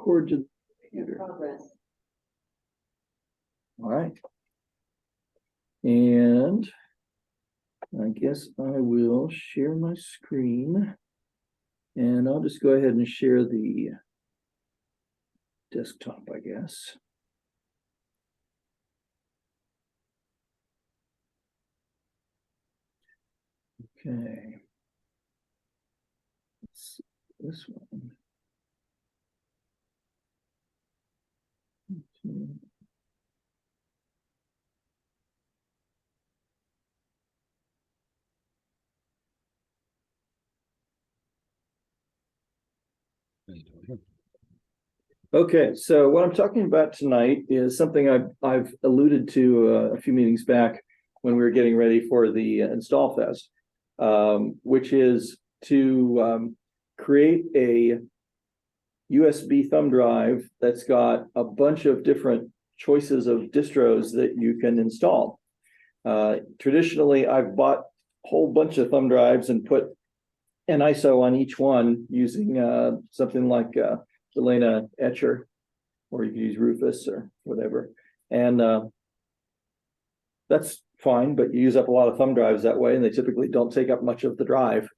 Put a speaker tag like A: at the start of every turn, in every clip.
A: record to the computer.
B: Progress.
A: All right. And I guess I will share my screen. And I'll just go ahead and share the desktop, I guess. Okay. Let's see this one. Okay. Okay, so what I'm talking about tonight is something I've alluded to a few meetings back when we were getting ready for the Install Fest, which is to create a USB thumb drive that's got a bunch of different choices of distros that you can install. Traditionally, I've bought a whole bunch of thumb drives and put an ISO on each one using something like Elena Etcher, or you can use Rufus or whatever. And that's fine, but you use up a lot of thumb drives that way, and they typically don't take up much of the drive.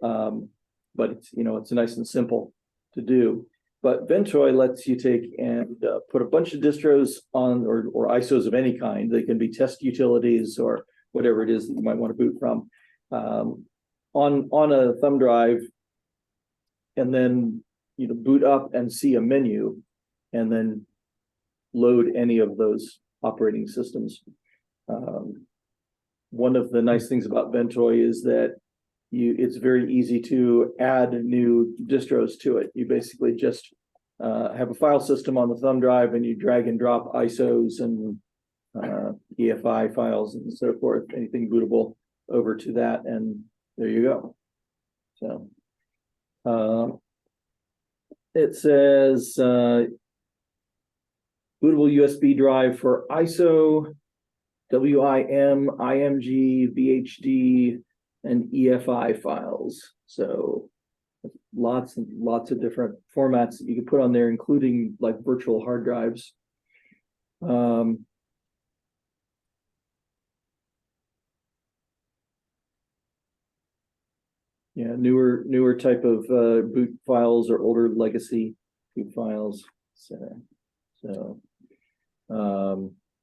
A: But it's, you know, it's nice and simple to do. But Ventoy lets you take and put a bunch of distros on, or ISOs of any kind. They can be test utilities or whatever it is that you might want to boot from, on a thumb drive, and then boot up and see a menu, and then load any of those operating systems. One of the nice things about Ventoy is that it's very easy to add new distros to it. You basically just have a file system on the thumb drive, and you drag and drop ISOs and EFI files and so forth, anything bootable, over to that, and there you go. So it says bootable USB drive for ISO, WIM, IMG, VHD, and EFI files. So lots and lots of different formats that you can put on there, including like virtual hard drives. Yeah, newer type of boot files or older legacy boot files. So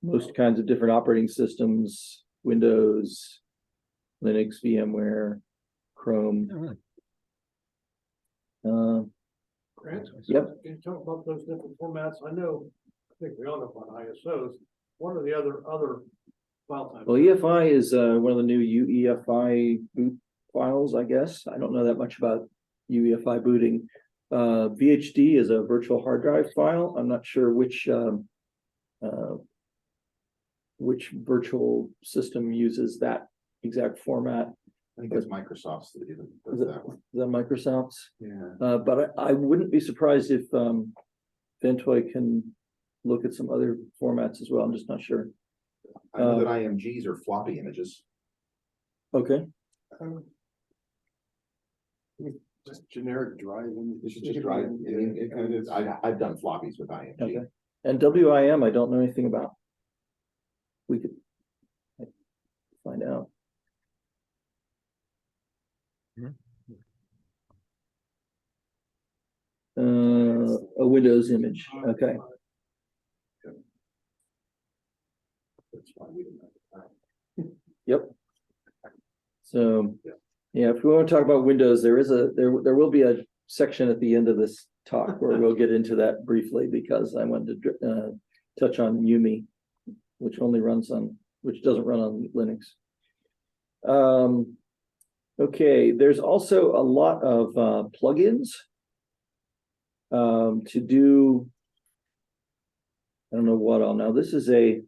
A: most kinds of different operating systems: Windows, Linux, VMware, Chrome.
C: Grant,
A: Yep.
C: Can you talk about those different formats? I think we all know about ISOs. What are the other file types?
A: Well, EFI is one of the new UEFI boot files, I guess. I don't know that much about UEFI booting. VHD is a virtual hard drive file. I'm not sure which virtual system uses that exact format.
D: I think it's Microsoft's that even does that one.
A: Is that Microsoft's?
D: Yeah.
A: But I wouldn't be surprised if Ventoy can look at some other formats as well. I'm just not sure.
D: I know that IMGs are floppy images.
A: Okay.
C: Just generic drive.
D: It's just drive. I've done floppies with IMG.
A: Okay. And WIM, I don't know anything about. We could find out. A Windows image. Okay. Yep. So yeah, if we want to talk about Windows, there will be a section at the end of this talk where we'll get into that briefly, because I wanted to touch on YUMI, which doesn't run on Linux. Okay, there's also a lot of plugins to do. I don't know what all. Now this is a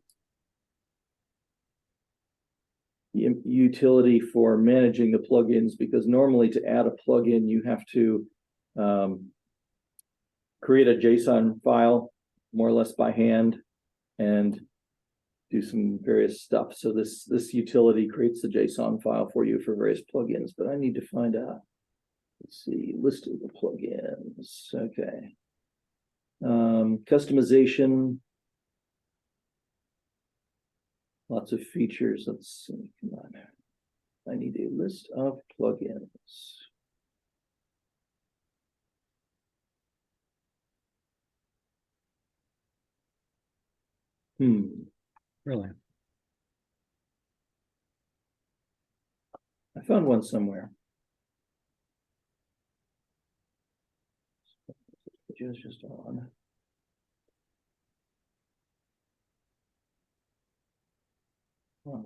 A: utility for managing the plugins, because normally to add a plugin you have to create a JSON file more or less by hand and do some various stuff. So this utility creates the JSON file for you for various plugins, but I need to find out. Let's see, list of the plugins. Okay. Customization. Lots of features. Let's see. Come on. I need a list of plugins.
B: Really?
A: I found one somewhere. Just on. Oh.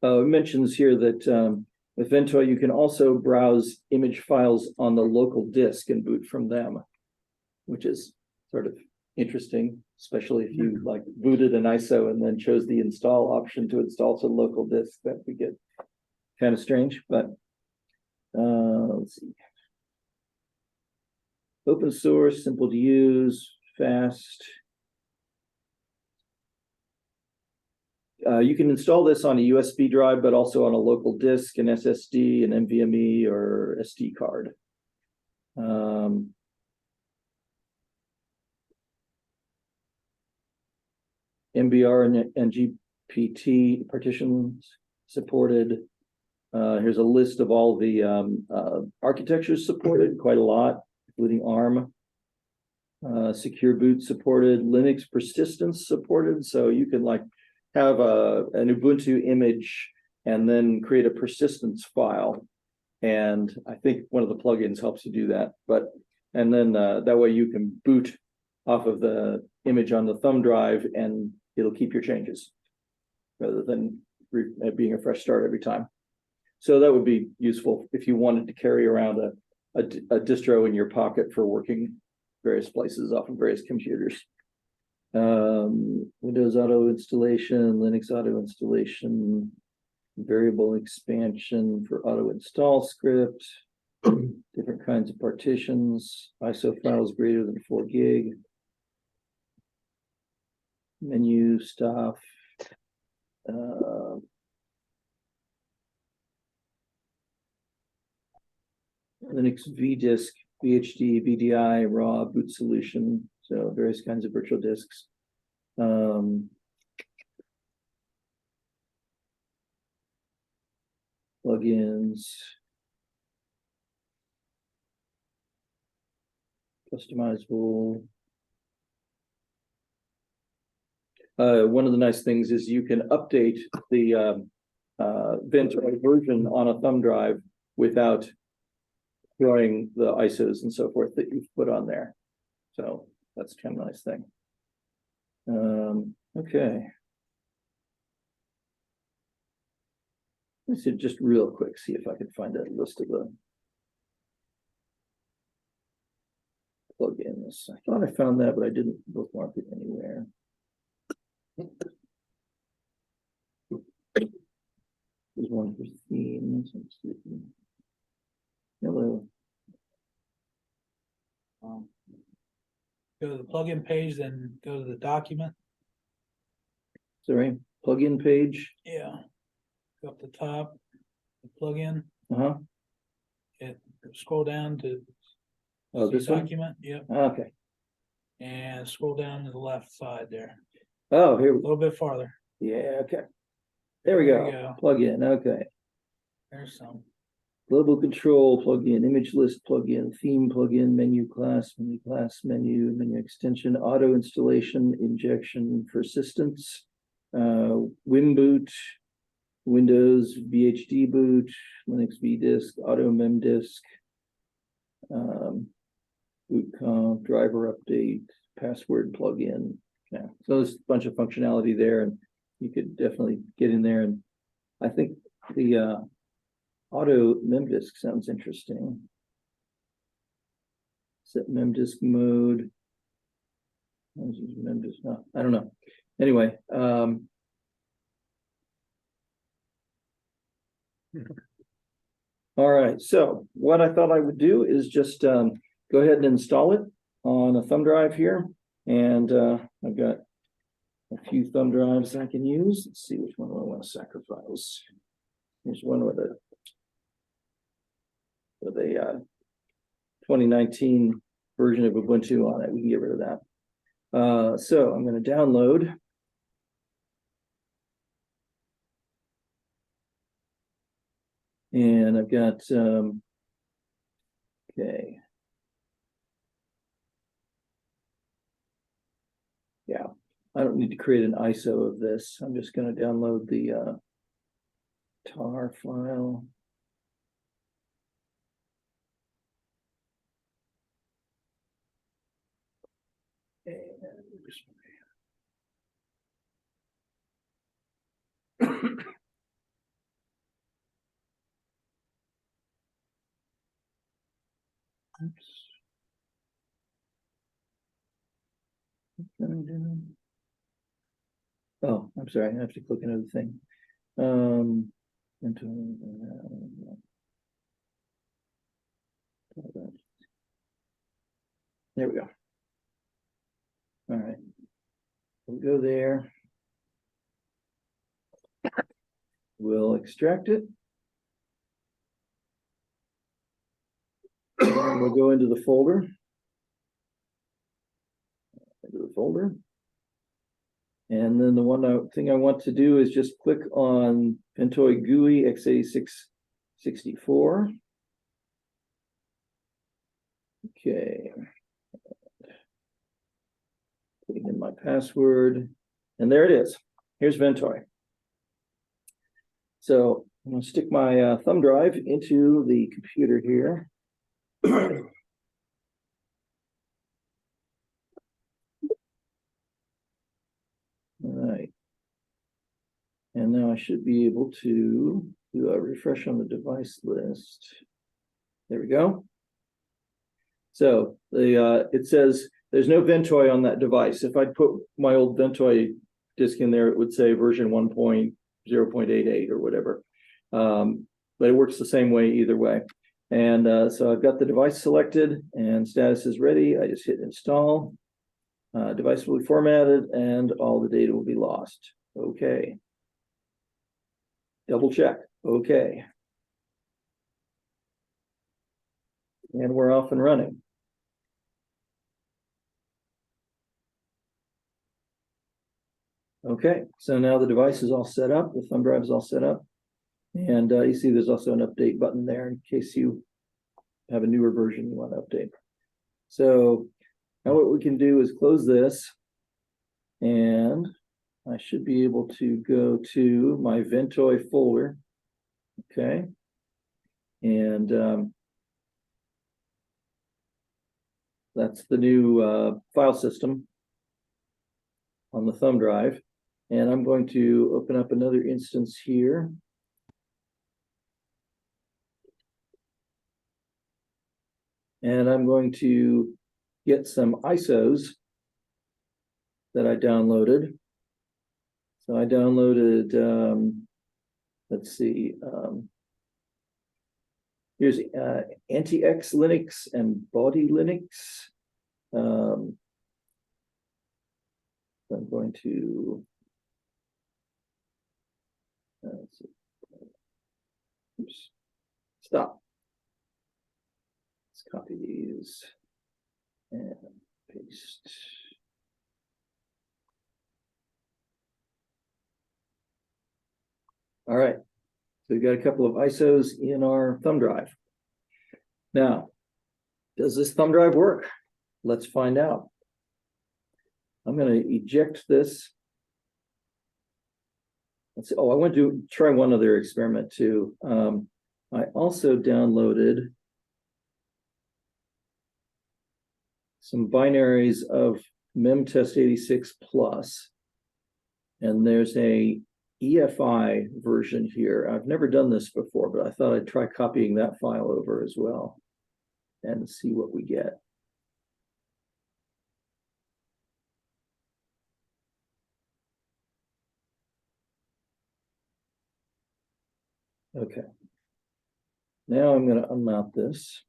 A: It mentions here that with Ventoy, you can also browse image files on the local disk and boot from them, which is sort of interesting, especially if you like booted an ISO and then chose the install option to install to the local disk. That would get kind of strange, but let's see. Open source, simple to use, fast. You can install this on a USB drive, but also on a local disk, an SSD, an NVMe, or SD card. MBR and GPT partitions supported. Here's a list of all the architectures supported, quite a lot, including ARM. Secure boot supported, Linux persistence supported, so you can like have an Ubuntu image and then create a persistence file. And I think one of the plugins helps you do that. And then that way you can boot off of the image on the thumb drive and it'll keep your changes rather than being a fresh start every time. So that would be useful if you wanted to carry around a distro in your pocket for working various places off of various computers. Windows auto installation, Linux auto installation, variable expansion for auto install script, different kinds of partitions, ISO files greater than 4 gig, menu stuff, Linux vdisk, VHD, VDI, raw boot solution, so various kinds of virtual disks. Plugins, customizable. One of the nice things is you can update the Ventoy version on a thumb drive without throwing the ISOs and so forth that you've put on there. So that's kind of a nice thing. Okay. Let's see, just real quick, see if I can find that list of the plugins. I thought I found that, but I didn't bookmark it anywhere. There's one for themes. Hello.
E: Go to the plugin page, then go to the document.
A: Sorry, plugin page.
E: Yeah. Go up the top, the plugin,
A: Uh-huh.
E: scroll down to
A: Oh,
E: see
A: this one?
E: document. Yep.
A: Okay.
E: And scroll down to the left side there.
A: Oh, here.
E: A little bit farther.
A: Yeah, okay. There we
E: There we
A: go.
E: go.
A: Plugin, okay.
E: There's some.
A: Global control plugin, image list plugin, theme plugin, menu, menu extension, auto installation, injection, persistence, WimBoot, Windows VHD boot, Linux vdisk, auto memdisk, boot comp, driver update, password plugin. Yeah, so there's a bunch of functionality there, and you could definitely get in there. And I think the auto memdisk sounds interesting. Set memdisk mode. Memdisk, no, I don't know. Anyway, all right. So what I thought I would do is just go ahead and install it on a thumb drive here. And I've got a few thumb drives I can use. Let's see which one do I want to sacrifice. Here's one with a 2019 version of Ubuntu on it. We can get rid of that. So I'm going to download. And I've got, okay. Yeah, I don't need to create an ISO of this. I'm just going to download the tar file. And oops. Oh, I'm sorry, I have to click another thing. There we go. All right. We'll go there. We'll extract it. And we'll go into the folder. Into the folder. And then the one thing I want to do is just click on Ventoy GUI x86-64. Okay. Putting in my password. And there it is. Here's Ventoy. So I'm going to stick my thumb drive into the computer here. All right. And now I should be able to do a refresh on the device list. There we go. So the it says there's no Ventoy on that device. If I put my old Ventoy disk in there, it would say version 1.0.88 or whatever. But it works the same way either way. And so I've got the device selected and status is ready. I just hit install. Device will be formatted and all the data will be lost. Okay. Double check. Okay. And we're off and running. Okay, so now the device is all set up, the thumb drive is all set up. And you see there's also an update button there in case you have a newer version you want to update. So now what we can do is close this. And I should be able to go to my Ventoy folder. Okay. And that's the new file system on the thumb drive. And I'm going to open up another instance here. And I'm going to get some ISOs that I downloaded. So I downloaded, let's see, here's Anti-X Linux and Body Linux. I'm going to oops, stop. Let's copy these and paste. All right, so we've got a couple of ISOs in our thumb drive. Now, does this thumb drive work? Let's find out. I'm going to eject this. Let's see. Oh, I want to try one other experiment too. I also downloaded some binaries of memtest86 plus, and there's a EFI version here. I've never done this before, but I thought I'd try copying that file over as well and see what we get. Okay. Now I'm going to unmount this.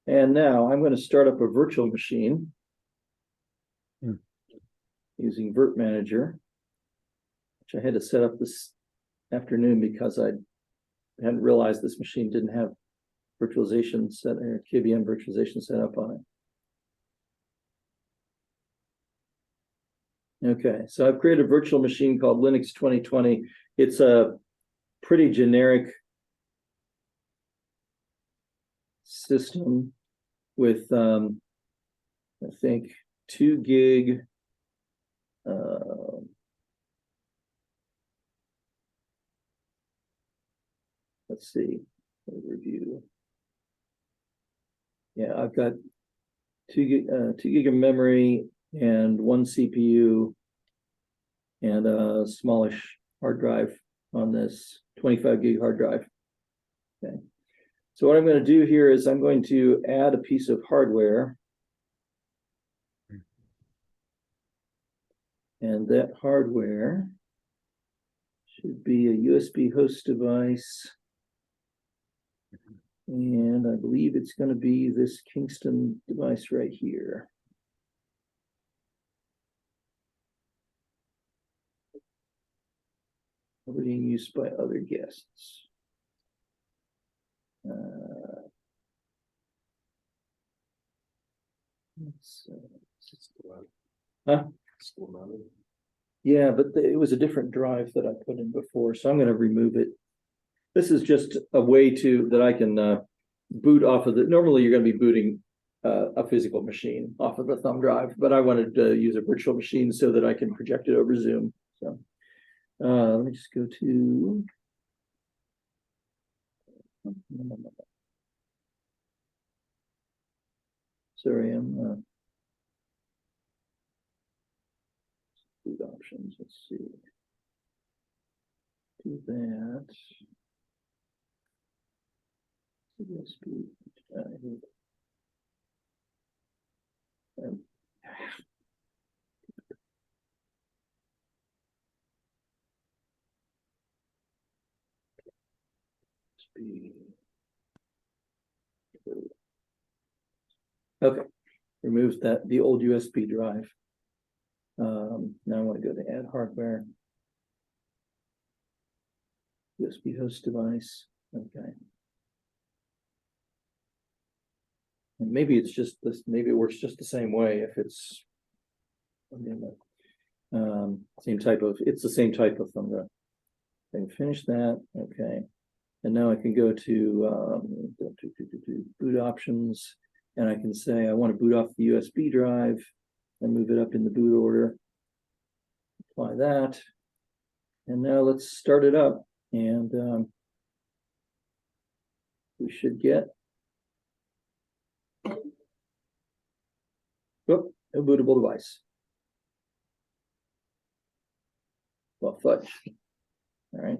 A: And now I'm going to start up a virtual machine.
B: Hmm.
A: Using Virt Manager, which I had to set up this afternoon because I hadn't realized this machine didn't have virtualization set or KVM virtualization set up on it. Okay, so I've created a virtual machine called Linux 2020. It's a pretty generic system with I think 2 gig let's see, review. Yeah, I've got 2 gig of memory and 1 CPU and a smallish hard drive on this 25 gig hard drive. Okay. So what I'm going to do here is I'm going to add a piece of hardware. And that hardware should be a USB host device. And I believe it's going to be this Kingston device right here. Already used by other guests. Huh? Yeah, but it was a different drive that I put in before, so I'm going to remove it. This is just a way that I can boot off of the. Normally, you're going to be booting a physical machine off of a thumb drive, but I wanted to use a virtual machine so that I can project it over Zoom. So let me just go to. Sorry, I'm boot options. Let's see. Do that. USB. Okay, removes the old USB drive. Now I want to go to add hardware. USB host device. Okay. And maybe it's just this, maybe it works just the same way if it's same type of, it's the same type of thumb drive. Then finish that. Okay. And now I can go to boot options, and I can say I want to boot off the USB drive and move it up in the boot order. Apply that. And now let's start it up. And we should get a bootable device. Well, fudge. All right.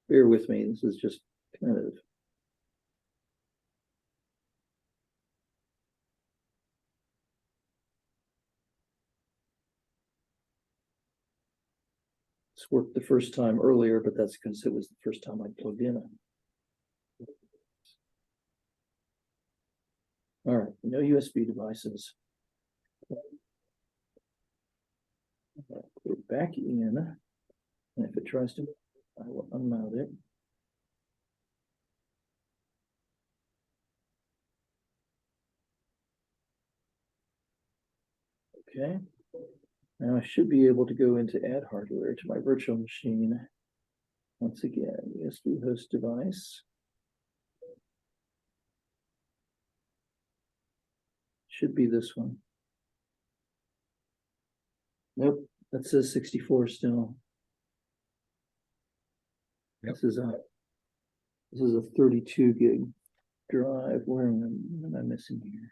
A: Bear with me. This is just kind of. This worked the first time earlier, but that's because it was the first time I plugged in. All right, no USB devices. Put it back in, and if it tries to, I will unmount it. Okay, now I should be able to go into add hardware to my virtual machine. Once again, USB host device. Should be this one. Nope, that says 64 still.
B: Yep.
A: This is a 32 gig drive. Where am I missing here?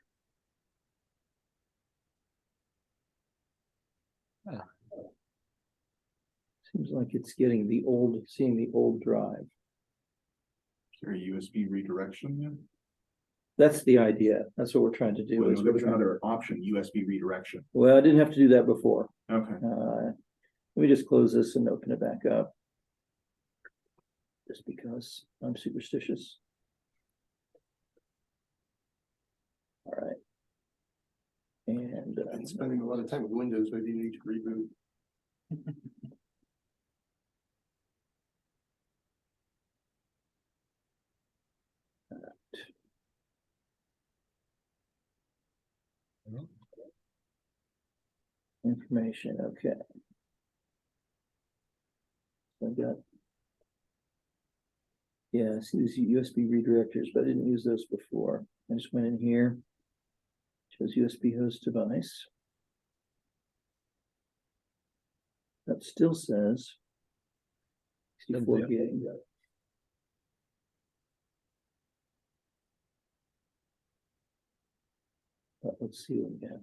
A: Seems like it's getting seeing the old drive.
D: Is there a USB redirection then?
A: That's the idea. That's what we're trying to do.
D: Well,
A: is
D: there
A: we're
D: was
A: trying-
D: another option, USB redirection.
A: Well, I didn't have to do that before.
D: Okay.
A: Let me just close this and open it back up. Just because I'm superstitious. All right. And
F: And spending a lot of time with Windows, maybe you need to reboot.
A: information, okay. So I've got. Yes, use USB redirectors, but I didn't use those before. I just went in here. Shows USB host device. That still says 64 gig. But let's see what we got.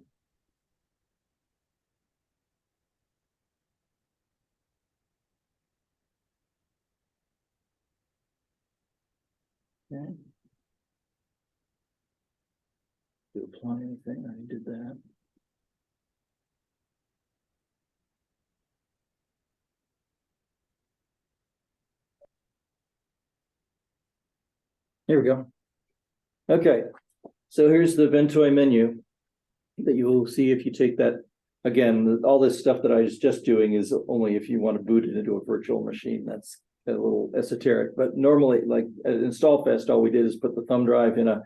A: Okay. To apply anything, I did that. Here we go. Okay, so here's the Ventoy menu that you will see if you take that. Again, all this stuff that I was just doing is only if you want to boot it into a virtual machine. That's a little esoteric, but normally, like at InstallFest, all we did is put the thumb drive in a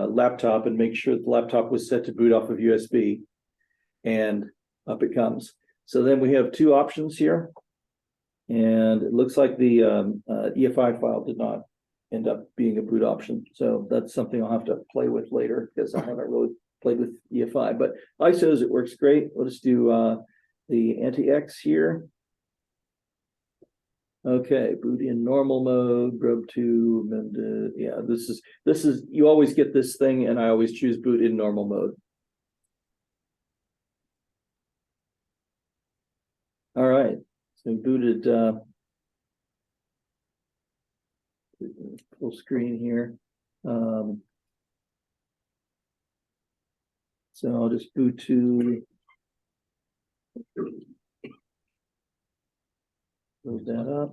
A: laptop and make sure the laptop was set to boot off of USB, and up it comes. So then we have two options here, and it looks like the EFI file did not end up being a boot option. So that's something I'll have to play with later because I haven't really played with EFI, but ISOs, it works great. We'll just do the anti-X here. Okay, boot in normal mode, grub to, and yeah, this is, you always get this thing, and I always choose boot in normal mode. All right, so booted full screen here. So I'll just boot to close that up.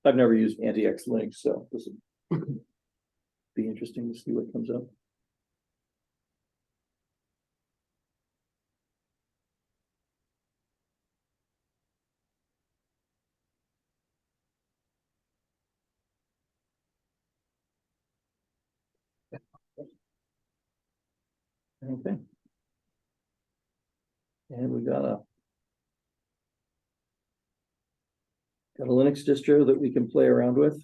A: I've never used anti-X Linux, so this would be interesting to see what comes up. Okay. And we got a Linux distro that we can play around with.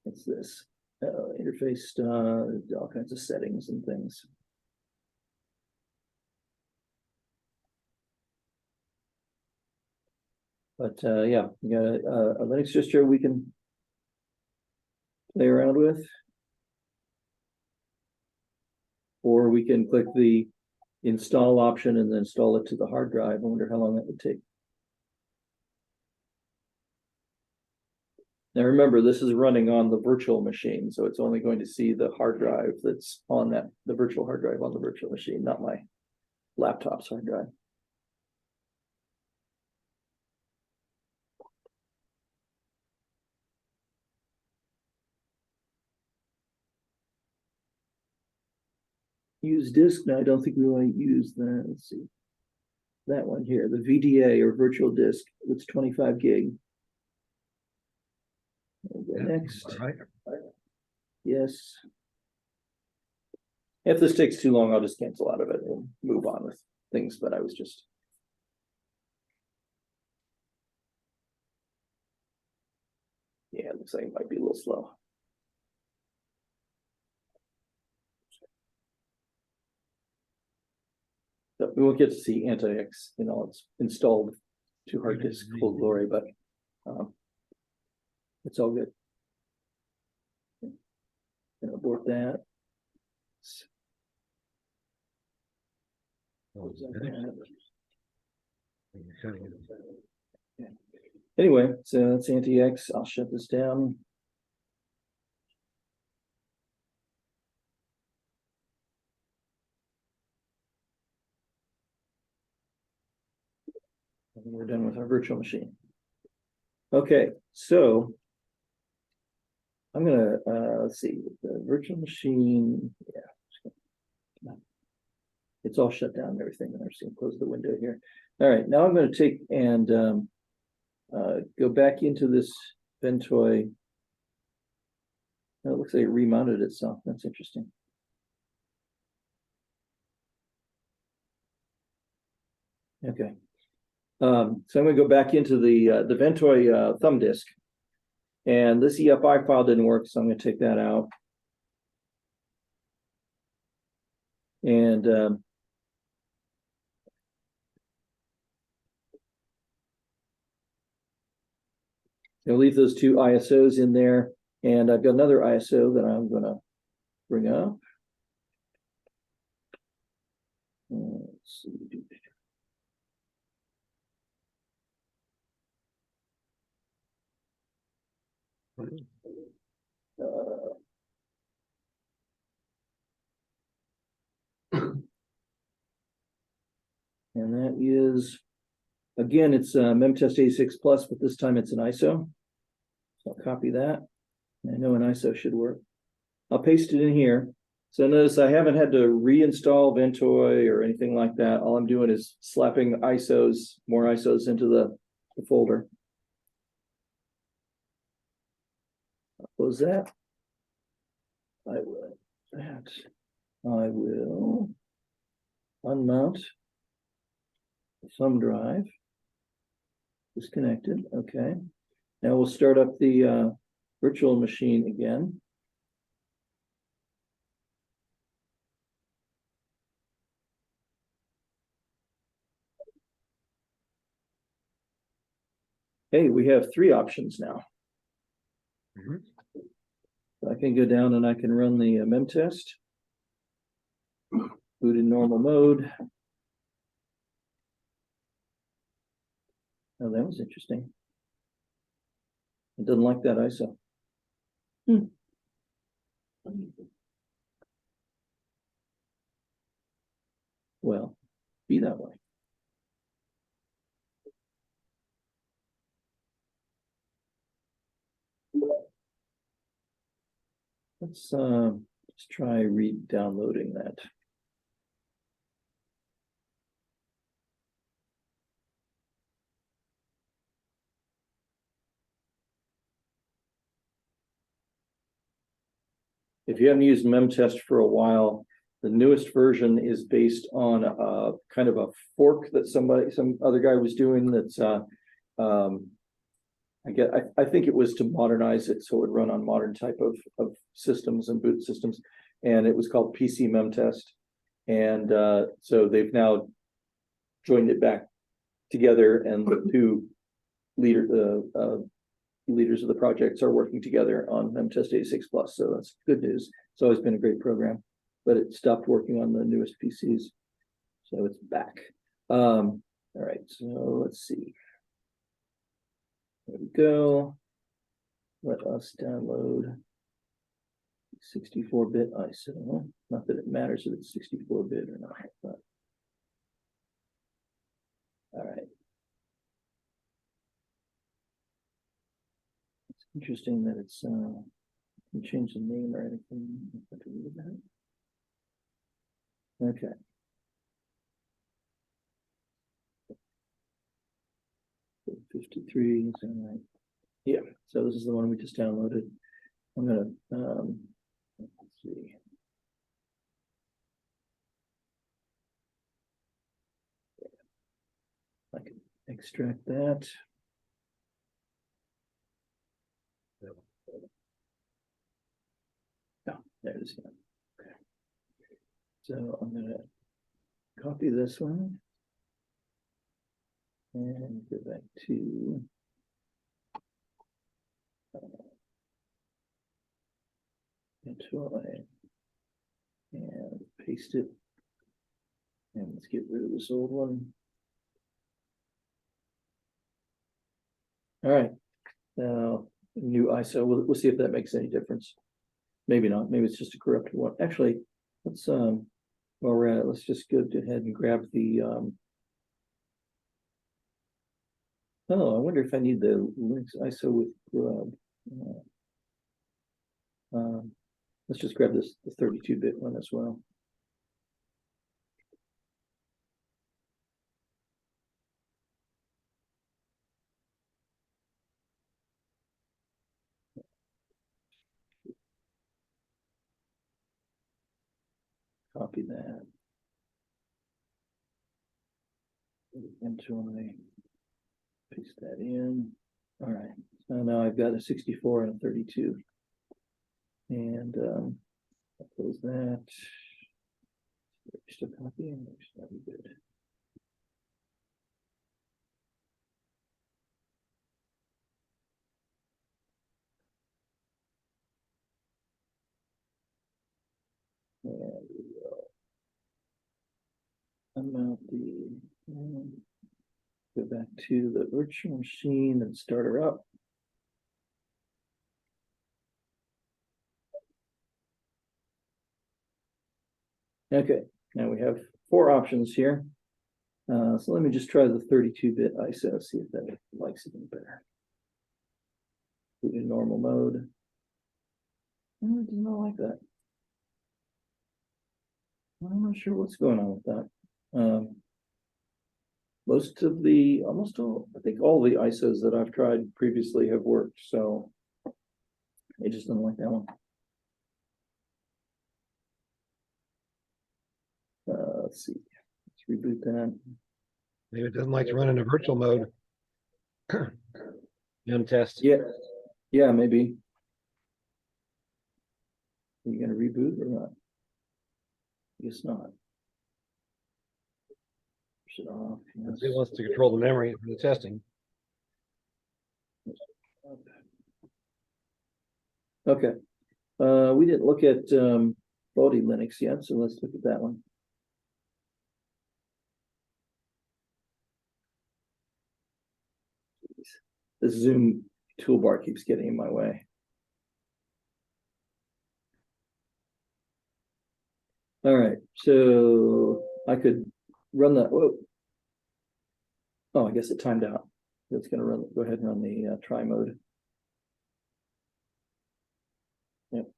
A: What's this? Interface, all kinds of settings and things. But yeah, we got a Linux distro we can play around with. Or we can click the install option and then install it to the hard drive. I wonder how long that would take. Now remember, this is running on the virtual machine, so it's only going to see the hard drive that's on that, the virtual hard drive on the virtual machine, not my laptop's hard drive. Use disk. No, I don't think we want to use that. Let's see. That one here, the VDA or virtual disk, it's 25 gig. Next.
B: Right.
A: Yes. If this takes too long, I'll just cancel out of it and move on with things, but I was just. Yeah, it looks like it might be a little slow. So we won't get to see anti-X, it's installed to hard disk full glory, but it's all good. Gonna abort that. Anyway, so that's anti-X. I'll shut this down. And we're done with our virtual machine. Okay, so I'm gonna let's see the virtual machine. Yeah, it's all shut down and everything. I'm just gonna close the window here. All right, now I'm gonna take and go back into this Ventoy. Oh, it looks like it remounted itself. That's interesting. Okay. So I'm gonna go back into the Ventoy thumb disk. And this EFI file didn't work, so I'm gonna take that out. And I'll leave those two ISOs in there. And I've got another ISO that I'm gonna bring up. Let's see. And that is, again, it's memtest 86 plus, but this time it's an ISO. So I'll copy that. I know an ISO should work. I'll paste it in here. So notice I haven't had to reinstall Ventoy or anything like that. All I'm doing is slapping ISOs, more ISOs into the folder. I'll close that. I will unmount the thumb drive. Disconnected. Okay. Now we'll start up the virtual machine again. Hey, we have three options now. I can go down and I can run the mem test. Boot in normal mode. Oh, that was interesting. It doesn't like that ISO. Well, be that way. Let's try re-downloading that. If you haven't used memtest for a while, the newest version is based on a kind of a fork that some other guy was doing. That's I think it was to modernize it so it would run on modern type of systems and boot systems, and it was called PC memtest. And so they've now joined it back together, and the two leaders of the projects are working together on memtest 86 plus. So that's good news. It's always been a great program, but it stopped working on the newest PCs, so it's back. All right, so let's see. There we go. Let us download 64-bit ISO. Not that it matters if it's 64-bit or not, but all right. It's interesting that it's you can change the name or anything. Okay. $53 is that right? Yeah, so this is the one we just downloaded. I'm gonna let's see. I can extract that. Oh, there it is. Okay. So I'm gonna copy this one and go back to Ventoy and paste it. And let's get rid of this old one. All right. Now, new ISO, we'll see if that makes any difference. Maybe not, maybe it's just a corrupted one. Actually, let's, while we're at it, let's just go ahead and grab the, oh, I wonder if I need the Linux ISO with grub. Let's just grab this, the 32-bit one as well. Copy that. Ventoy. Paste that in. All right. So now I've got a 64 and a 32. And I'll close that. Just a copy and that'll be good. And we will unmount the go back to the virtual machine and start her up. Okay, now we have 4 options here. So let me just try the 32-bit ISO, see if that likes it any better. Put it in normal mode. Oh, it does not like that. I'm not sure what's going on with that. Most of the, almost all, I think all the ISOs that I've tried previously have worked, so it just doesn't like that one. Let's see. Let's reboot that.
B: Maybe it doesn't like to run in a virtual mode. Test.
A: Yeah, yeah, maybe. Are you gonna reboot or not? Guess not. Shut off. Yes.
B: It wants to control the memory for the testing.
A: Okay. We didn't look at Bodhi Linux yet, so let's look at that one. The Zoom toolbar keeps getting in my way. All right, so I could run that. Whoa. Oh, I guess it timed out. It's going to run. Go ahead and run the try mode. Yep.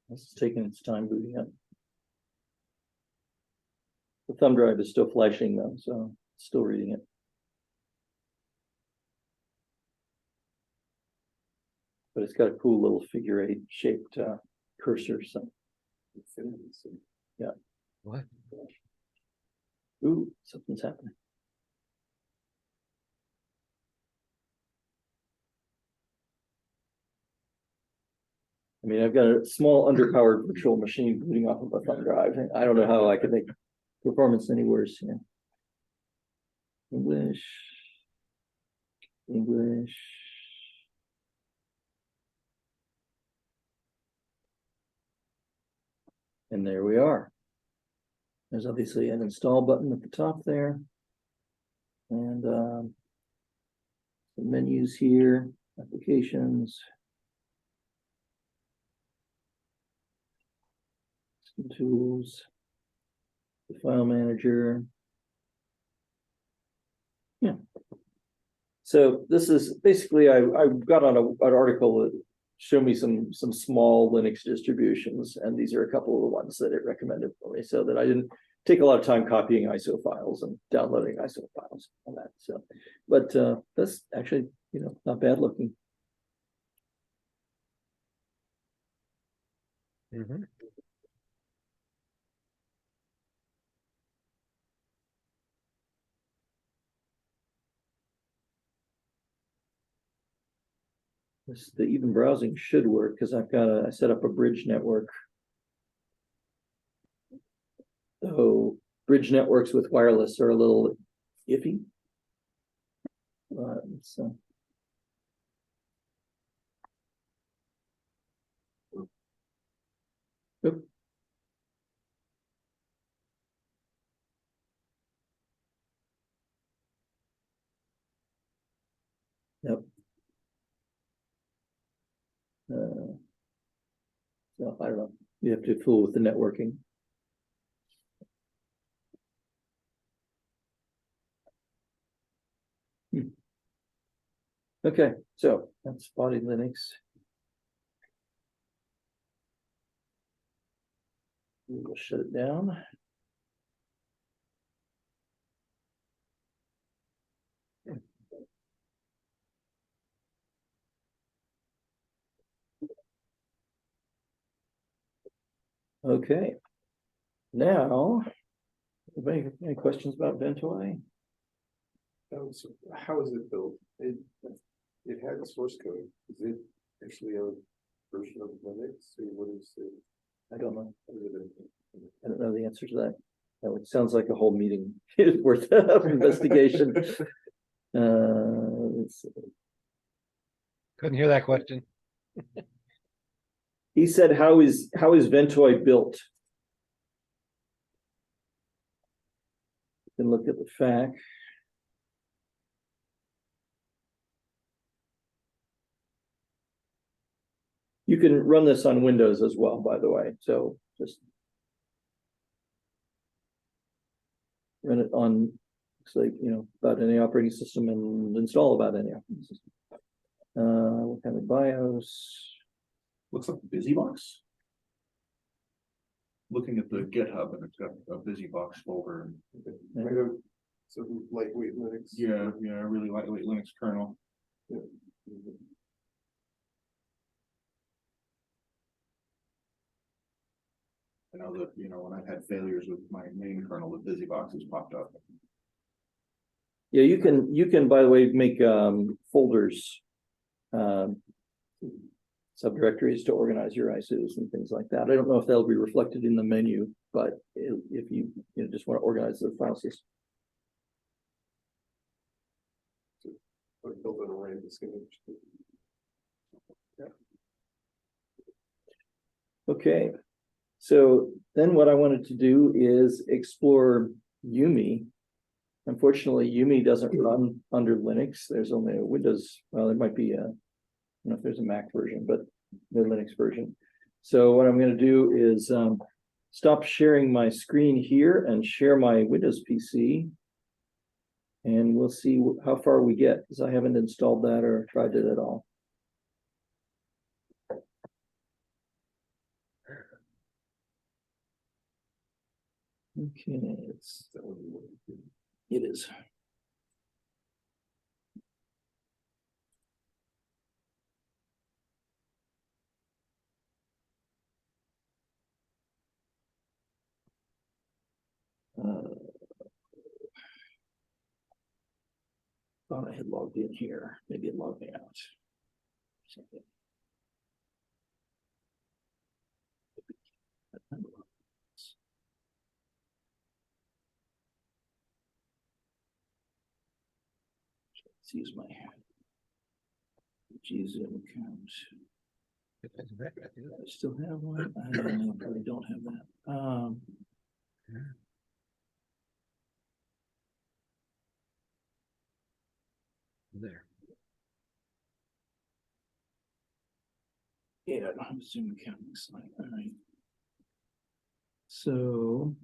A: This is taking its time booting up. The thumb drive is still flashing though, so it's still reading it. But it's got a cool little figure 8 shaped cursor. So yeah.
B: What?
A: Ooh, something's happening. I mean, I've got a small underpowered virtual machine booting off of a thumb drive. I don't know how I could make performance any worse. Yeah. English. And there we are. There's obviously an install button at the top there. And the menus here, applications. Some tools. The file manager. Yeah. So this is basically, I got on an article that showed me some small Linux distributions, and these are a couple of the ones that it recommended for me, so that I didn't take a lot of time copying ISO files and downloading ISO files on that. So, but that's actually, you know, not bad looking.
B: Mm-hmm.
A: the even browsing should work because I set up a bridge network. So bridge networks with wireless are a little iffy. So. Yep. Yep. So I don't know. You have to fool with the networking. Okay, so that's Spotted Linux. We'll shut it down. Okay. Now, any questions about Ventoy?
F: How is it built? It had a source code. Is it actually a version of Linux or what is it?
A: I don't know.
F: Is it a-
A: I don't know the answer to that. Sounds like a whole meeting is worth of investigation. Let's see.
B: Couldn't hear that question.
A: He said, how is Ventoy built? Then look at the fact. You can run this on Windows as well, by the way. So just run it on, looks like, about any operating system and install about any operating system. What kind of BIOS?
D: Looks like BusyBox. Looking at the GitHub and it's got a BusyBox folder.
F: So lightweight Linux.
D: Yeah, really lightweight Linux kernel.
F: Yeah.
D: I know that, when I've had failures with my main kernel, the BusyBox has popped up.
A: Yeah, you can, by the way, make folders, subdirectories to organize your ISOs and things like that. I don't know if they'll be reflected in the menu, but if you just want to organize the file system.
F: Built an array that's gonna.
A: Okay, so then what I wanted to do is explore YUMI. Unfortunately, YUMI doesn't run under Linux. There's only a Windows, well, there might be a, I don't know if there's a Mac version, but the Linux version. So what I'm going to do is stop sharing my screen here and share my Windows PC. And we'll see how far we get, because I haven't installed that or tried it at all. Okay, it is. Thought I had logged in here. Maybe it logged me out. Something. Let's use my Zoom account. I still have one. I probably don't have that.
B: There.
A: Yeah, I don't have a Zoom account. Looks like. All right. So.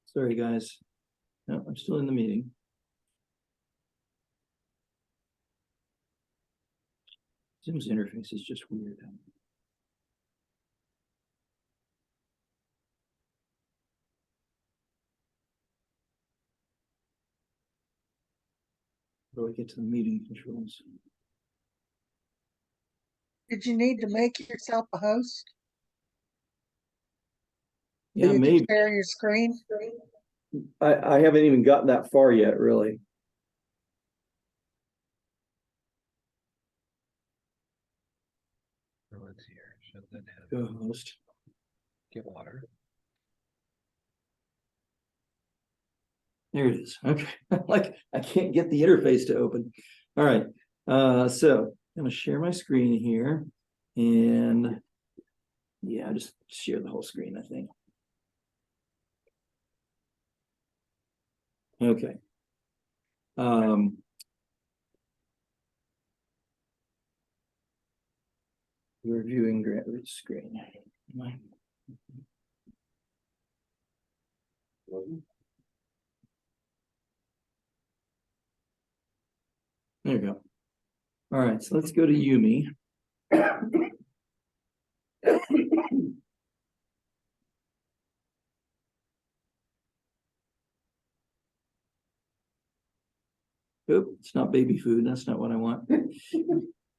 A: Sorry, guys. No, I'm still in the meeting. Zoom's interface is just weird. How do I get to the meeting controls?
G: Did you need to make yourself a host?
A: Yeah,
G: You can
A: maybe.
G: share your screen.
A: I haven't even gotten that far yet, really.
B: Oh, it's here. Shut that down.
A: Go host.
B: Get water.
A: There it is. Okay. Like I can't get the interface to open. All right. So I'm gonna share my screen here. And yeah, just share the whole screen, I think. Okay. We're viewing Grant screen. There you go. All right, so let's go to YUMI. Oop, it's not baby food. That's not what I want.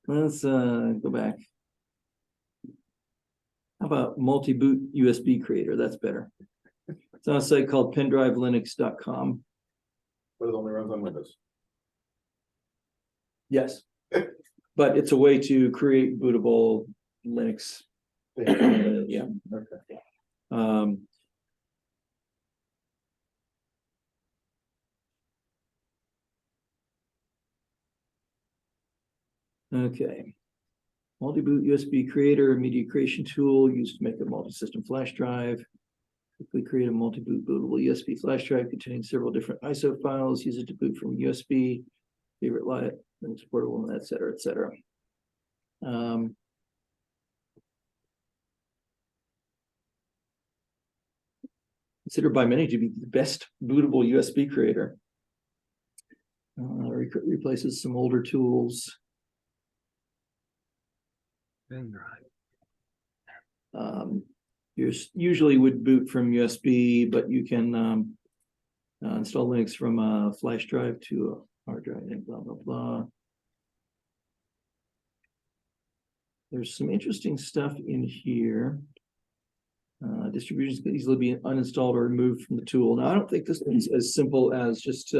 A: Let's go back. How about Multiboot USB creator? That's better. It's on a site called pendrivelinux.com.
D: But it only runs on Windows.
A: Yes. But it's a way to create bootable Linux. Yeah.
D: Okay.
A: Okay. Multiboot USB creator, media creation tool used to make a multi-system flash drive. Quickly create a multi-boot bootable USB flash drive containing several different ISO files. Use it to boot from USB, favorite light, Linux portable, et cetera, et cetera. Considered by many to be the best bootable USB creator. Replaces some older tools.
B: Pen drive.
A: You usually would boot from USB, but you can install Linux from a flash drive to a hard drive and blah, blah, blah. There's some interesting stuff in here. Distributions can easily be uninstalled or removed from the tool. Now, I don't think this is as simple as just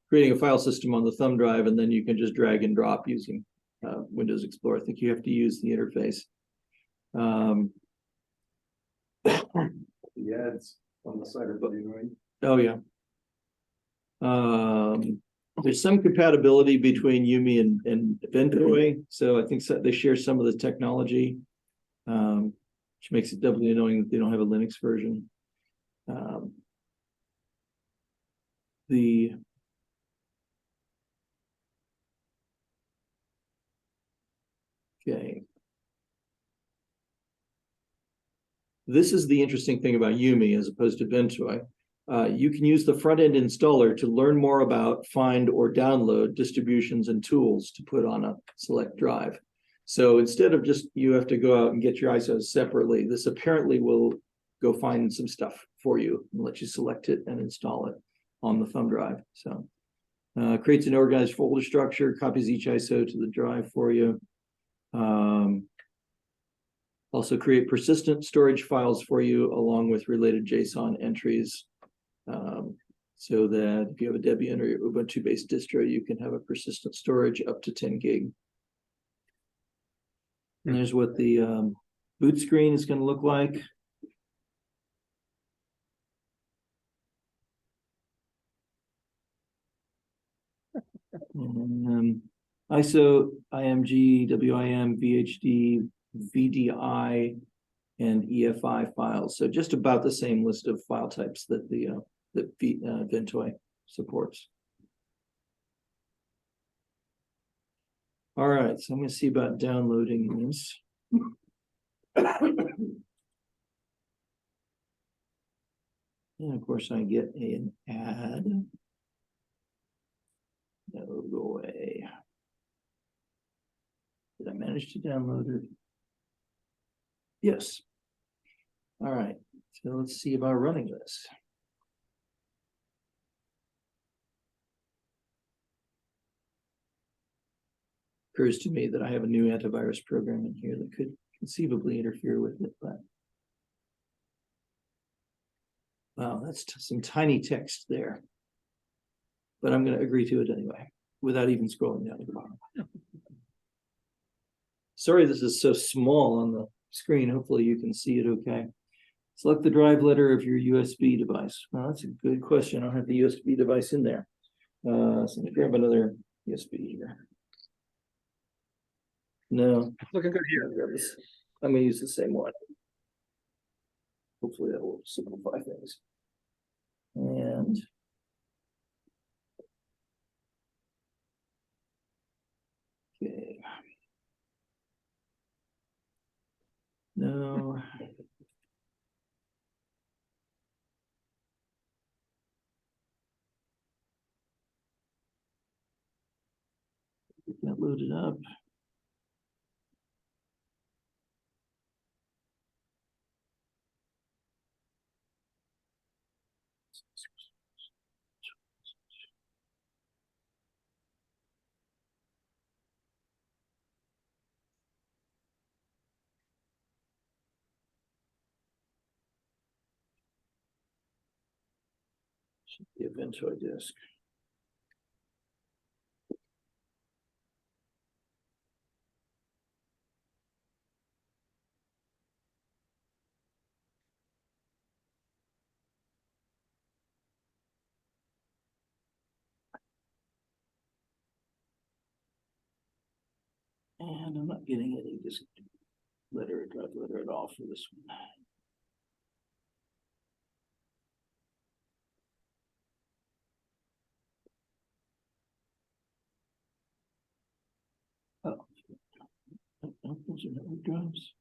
A: creating a file system on the thumb drive, and then you can just drag and drop using Windows Explorer. I think you have to use the interface.
F: The ads on the side are pretty annoying.
A: Oh, yeah. There's some compatibility between YUMI and Ventoy, so I think they share some of the technology, which makes it doubly annoying that they don't have a Linux version. Okay. This is the interesting thing about YUMI as opposed to Ventoy. You can use the front-end installer to learn more about, find, or download distributions and tools to put on a select drive. So instead of just you have to go out and get your ISOs separately, this apparently will go find some stuff for you and let you select it and install it on the thumb drive. So creates an organized folder structure, copies each ISO to the drive for you. Also create persistent storage files for you along with related JSON entries. So that if you have a Debian or your Ubuntu-based distro, you can have a persistent storage up to 10 gig. And there's what the boot screen is going to look like. And, ISO, IMG, WIM, VHD, VDI, and EFI files. So just about the same list of file types that that Ventoy supports. All right, so I'm going to see about downloading this. And of course, I get an ad. That'll go away. Did I manage to download it? Yes. All right, so let's see about running this. Occurs to me that I have a new antivirus program in here that could conceivably interfere with it, but Wow, that's some tiny text there. But I'm gonna agree to it anyway, without even scrolling down to the bottom. Sorry, this is so small on the screen. Hopefully you can see it okay. Select the drive letter of your USB device. Well, that's a good question. I don't have the USB device in there. So let me grab another USB here. No,
B: Looking good here.
A: I'm gonna use the same one. Hopefully that will simplify things. And okay. No. Get that loaded up. Should be a Ventoy disk. And I'm not getting any disk letter, drive letter at all for this one. Oh, those are network drives.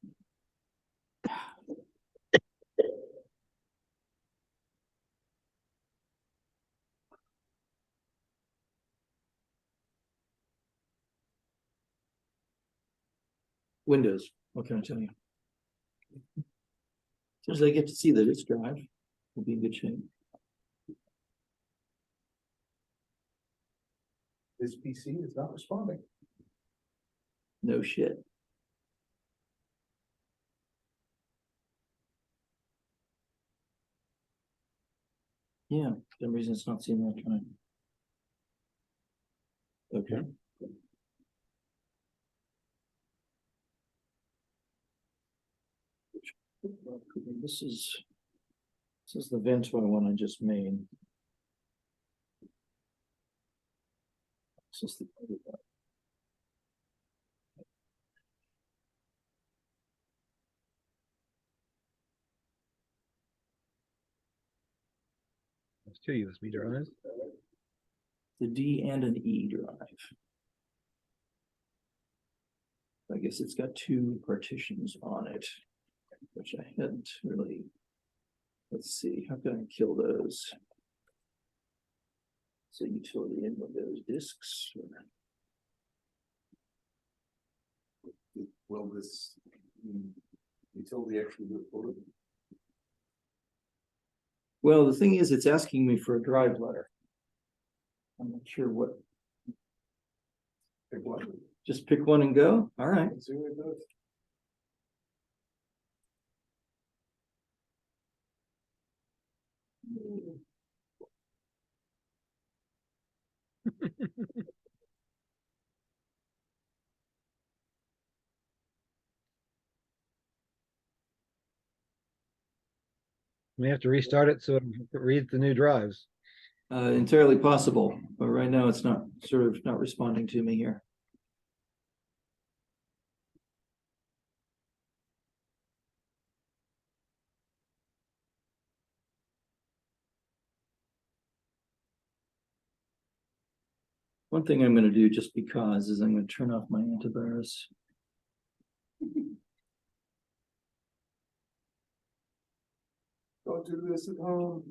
A: Windows, what can I tell you? As soon as I get to see that it's drive, we'll be in good shape.
D: This PC is not responding.
A: No shit. Yeah, for some reason it's not seeing that kind of. Okay. This is the Ventoy one I just made. This is the other one.
B: There's two USB drives.
A: The D and an E drive. I guess it's got two partitions on it, which I hadn't really. Let's see, how can I kill those? So utility in Windows disks.
D: Will this utility actually move forward?
A: Well, the thing is, it's asking me for a drive letter. I'm not sure what.
D: Pick one.
A: Just pick one and go. All right.
F: Let's see what it does.
B: We have to restart it so it reads the new drives.
A: Entirely possible, but right now it's not not responding to me here. One thing I'm going to do just because is I'm going to turn off my antivirus.
F: Don't do this at home.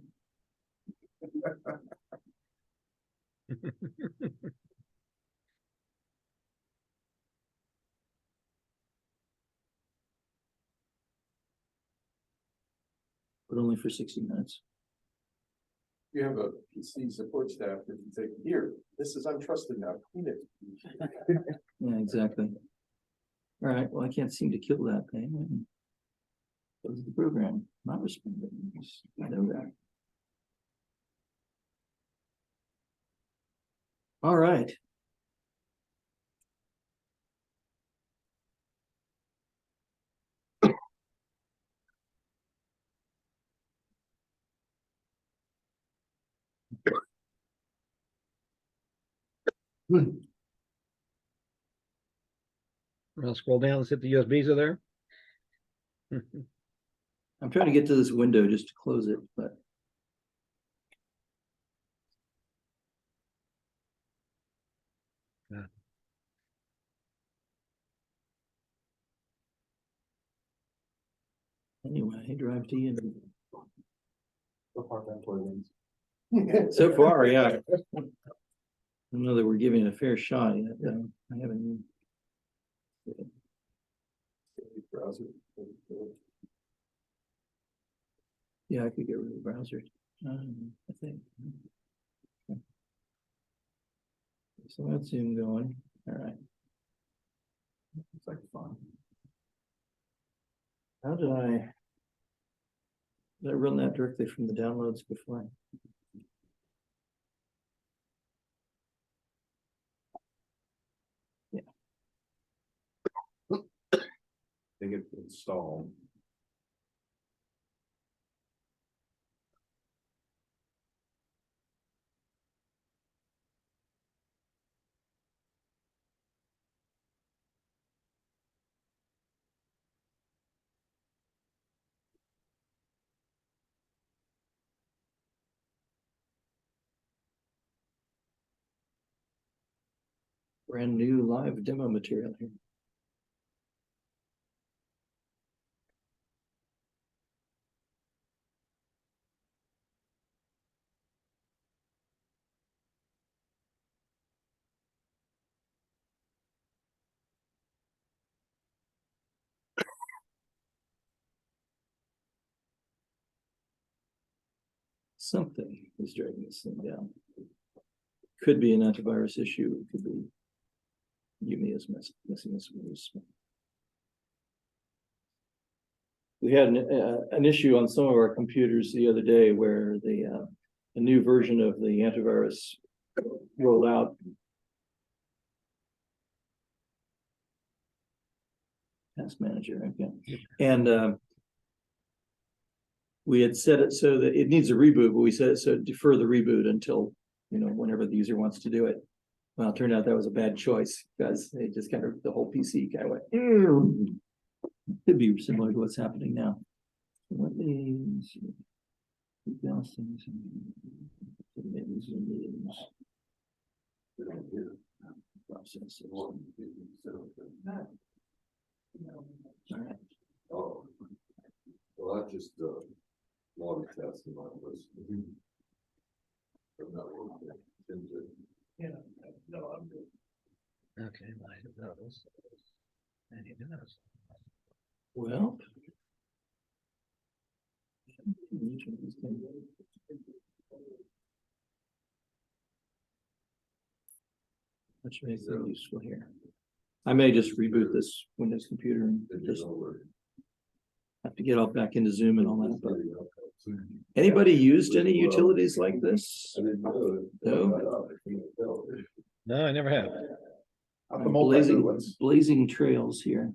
A: But only for 60 minutes.
F: You have a PC support staff that can say, here, this is untrusted now, clean it.
A: Yeah, exactly. All right, well, I can't seem to kill that thing. Close the program, not responding. I know that. All right.
B: I'll scroll down and see if the USBs are there.
A: I'm trying to get to this window just to close it, but.
B: Yeah.
A: Anyway, drive to you.
D: So far, Ventoy wins.
A: So far, yeah. I don't know that we're giving it a fair shot yet. I haven't.
F: Browser.
A: Yeah, I could get rid of the browser. I think. So that's him going. All right. It's like fun. How did I run that directly from the downloads before? Yeah.
D: I think it's installed.
A: Brand new live demo material here. Something is dragging this thing down. Could be an antivirus issue. It could be YUMI is missing this. We had an issue on some of our computers the other day where a new version of the antivirus rolled out. Task manager, okay. And we had set it so that it needs a reboot, but we set it so defer the reboot until, whenever the user wants to do it. Well, it turned out that was a bad choice because it just kind of, the whole PC kind of went, could be similar to what's happening now. Let me see. Process. All right.
F: Oh. Well, I just, log test in my list. I'm not working.
C: Yeah, no, I'm good.
B: Okay, mine those. And he does.
A: Well. Which makes it useful here. I may just reboot this Windows computer and just have to get all back into Zoom and all that. But anybody used any utilities like this? No.
B: No, I never have.
A: Blazing trails here.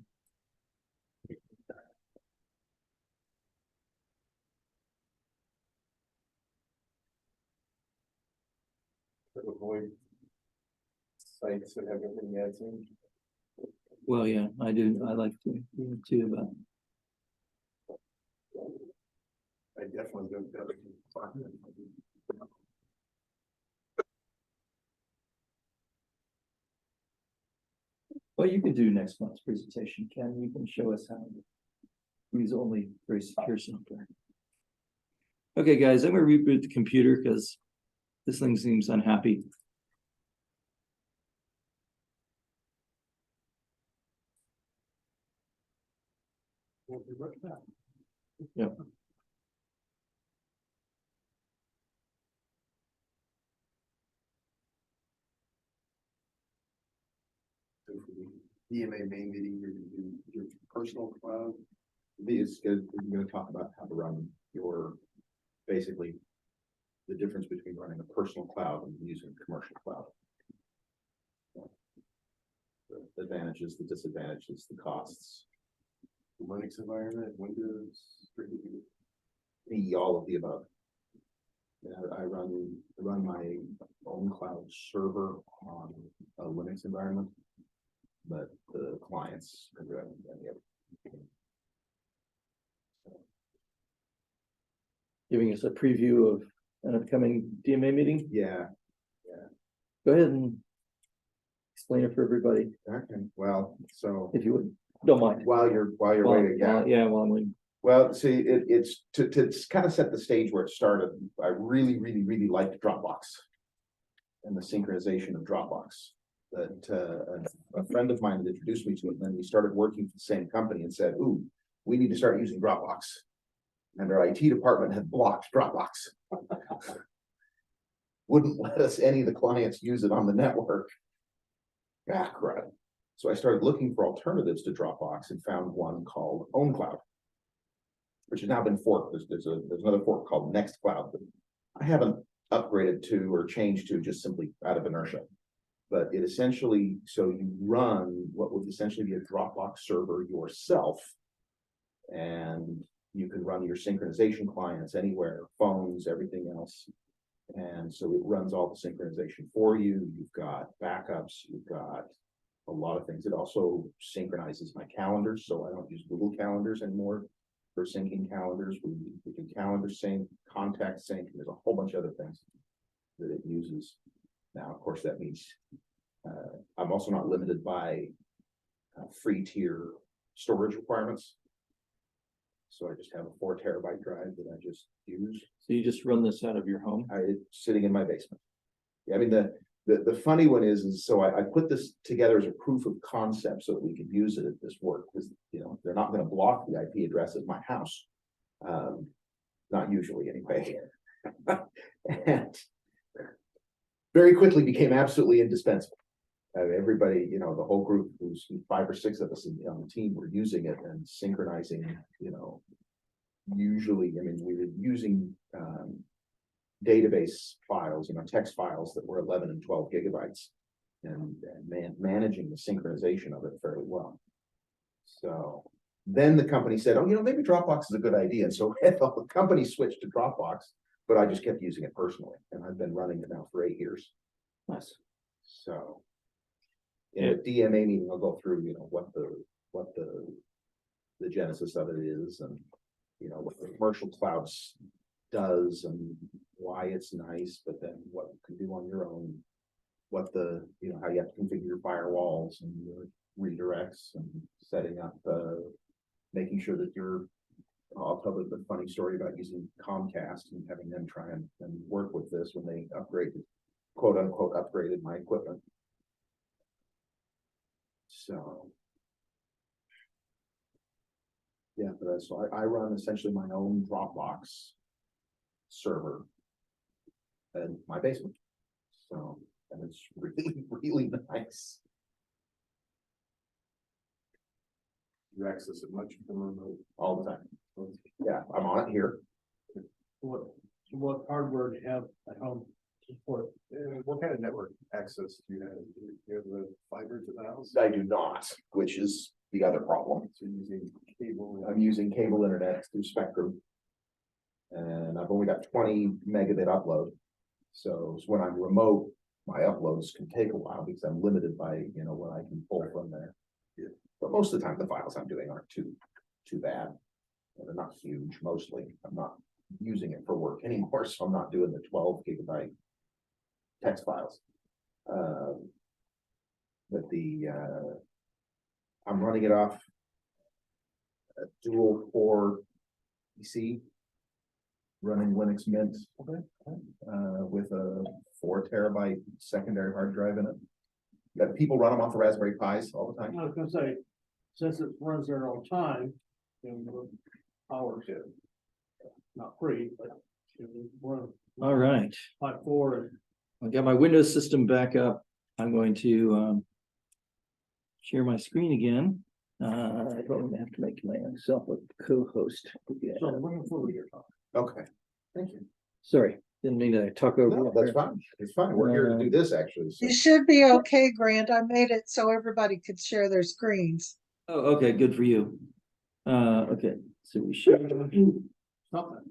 F: Avoid sites that have everything ads in.
A: Well, yeah, I do. I like to do too, but
F: I definitely don't.
A: well, you can do next month's presentation, Ken. You can show us how to use only very secure software. Okay, guys, I'm going to reboot the computer because this thing seems unhappy. Yep.
D: So for the DMA main meeting, you're gonna do your personal cloud. These, we're gonna talk about how to run your, basically, the difference between running a personal cloud and using a commercial cloud. advantages, the disadvantages, the costs,
F: Linux environment, Windows,
D: all of the above. Yeah, I run my own cloud server on a Linux environment, but the clients are running any of it.
A: Giving us a preview of an upcoming DMA meeting.
D: Yeah,
A: Go ahead and explain it for everybody,
D: okay, well, so
A: if you would, don't mind.
D: while you're waiting, yeah.
A: Yeah, while I'm waiting.
D: Well, see, it's to kind of set the stage where it started. I really liked Dropbox and the synchronization of Dropbox. That a friend of mine had introduced me to it, and then we started working for the same company and said, "Ooh, we need to start using Dropbox." And their IT department had blocked Dropbox. Wouldn't let us, any of the clients, use it on the network. Ah, crap. So I started looking for alternatives to Dropbox and found one called OwnCloud, which has now been forked. There's another fork called Nextcloud that I haven't upgraded to or changed to, just simply out of inertia. But it essentially, so you run what would essentially be a Dropbox server yourself, and you can run your synchronization clients anywhere, phones, everything else. And so it runs all the synchronization for you. You've got backups, you've got a lot of things. It also synchronizes my calendars, so I don't use Google calendars anymore for syncing calendars. We do calendar sync, contact sync, and there's a whole bunch of other things that it uses. Now, of course, that means I'm also not limited by free tier storage requirements. So I just have a 4 terabyte drive that I just use.
A: So you just run this out of your home?
D: It's sitting in my basement. Yeah, I mean, the funny one is so I put this together as a proof of concept so that we could use it at this work, because they're not going to block the IP address of my house. Not usually anyway. And very quickly became absolutely indispensable. Everybody, the whole group, who's 5 or 6 of us on the team, were using it and synchronizing, usually, I mean, we were using database files, text files that were 11 and 12 gigabytes, and managing the synchronization of it fairly well. So then the company said, oh, maybe Dropbox is a good idea. And so the company switched to Dropbox, but I just kept using it personally, and I've been running it now for 8 years.
A: Nice.
D: So in a DMA meeting, I'll go through, what the genesis of it is, and what the commercial clouds does and why it's nice, but then what you can do on your own, what how you have to configure your firewalls and your redirects and setting up, making sure that I'll tell the funny story about using Comcast and having them try and work with this when they quote unquote upgraded my equipment. So yeah, but so I run essentially my own Dropbox server in my basement. So, and it's really nice.
F: You access it much from remote.
D: All the time. Yeah, I'm on it here.
C: What hardware do you have at home to support?
F: What kind of network access do you have? Do you have the fiber to the house?
D: I do not, which is the other problem.
F: So you're using cable.
D: I'm using cable internet through Spectrum, and I've only got 20 megabit upload. So when I'm remote, my uploads can take a while because I'm limited by what I can pull from there. Yeah. But most of the time, the files I'm doing aren't too bad. They're not huge. Mostly, I'm not using it for work anymore, so I'm not doing the 12 gigabyte text files. But I'm running it off a dual core PC, running Linux Mint, with a 4 terabyte secondary hard drive in it. Got people run them off the Raspberry Pis all the time.
C: I was gonna say, since it runs there all the time, hours, not free, but run
A: All right.
C: 5.4
A: I've got my Windows system back up. I'm going to share my screen again. I probably have to make myself a co-host again.
C: So I'm looking forward to your talk.
D: Okay, thank you.
A: Sorry. Didn't mean to talk over.
D: No,
A: you
D: that's
A: there.
D: fine. It's fine. We're here to do this actually. So.
G: You should be okay, Grant. I made it so everybody could share their screens.
A: Oh, okay, good for you. Okay, so we should.
C: Something.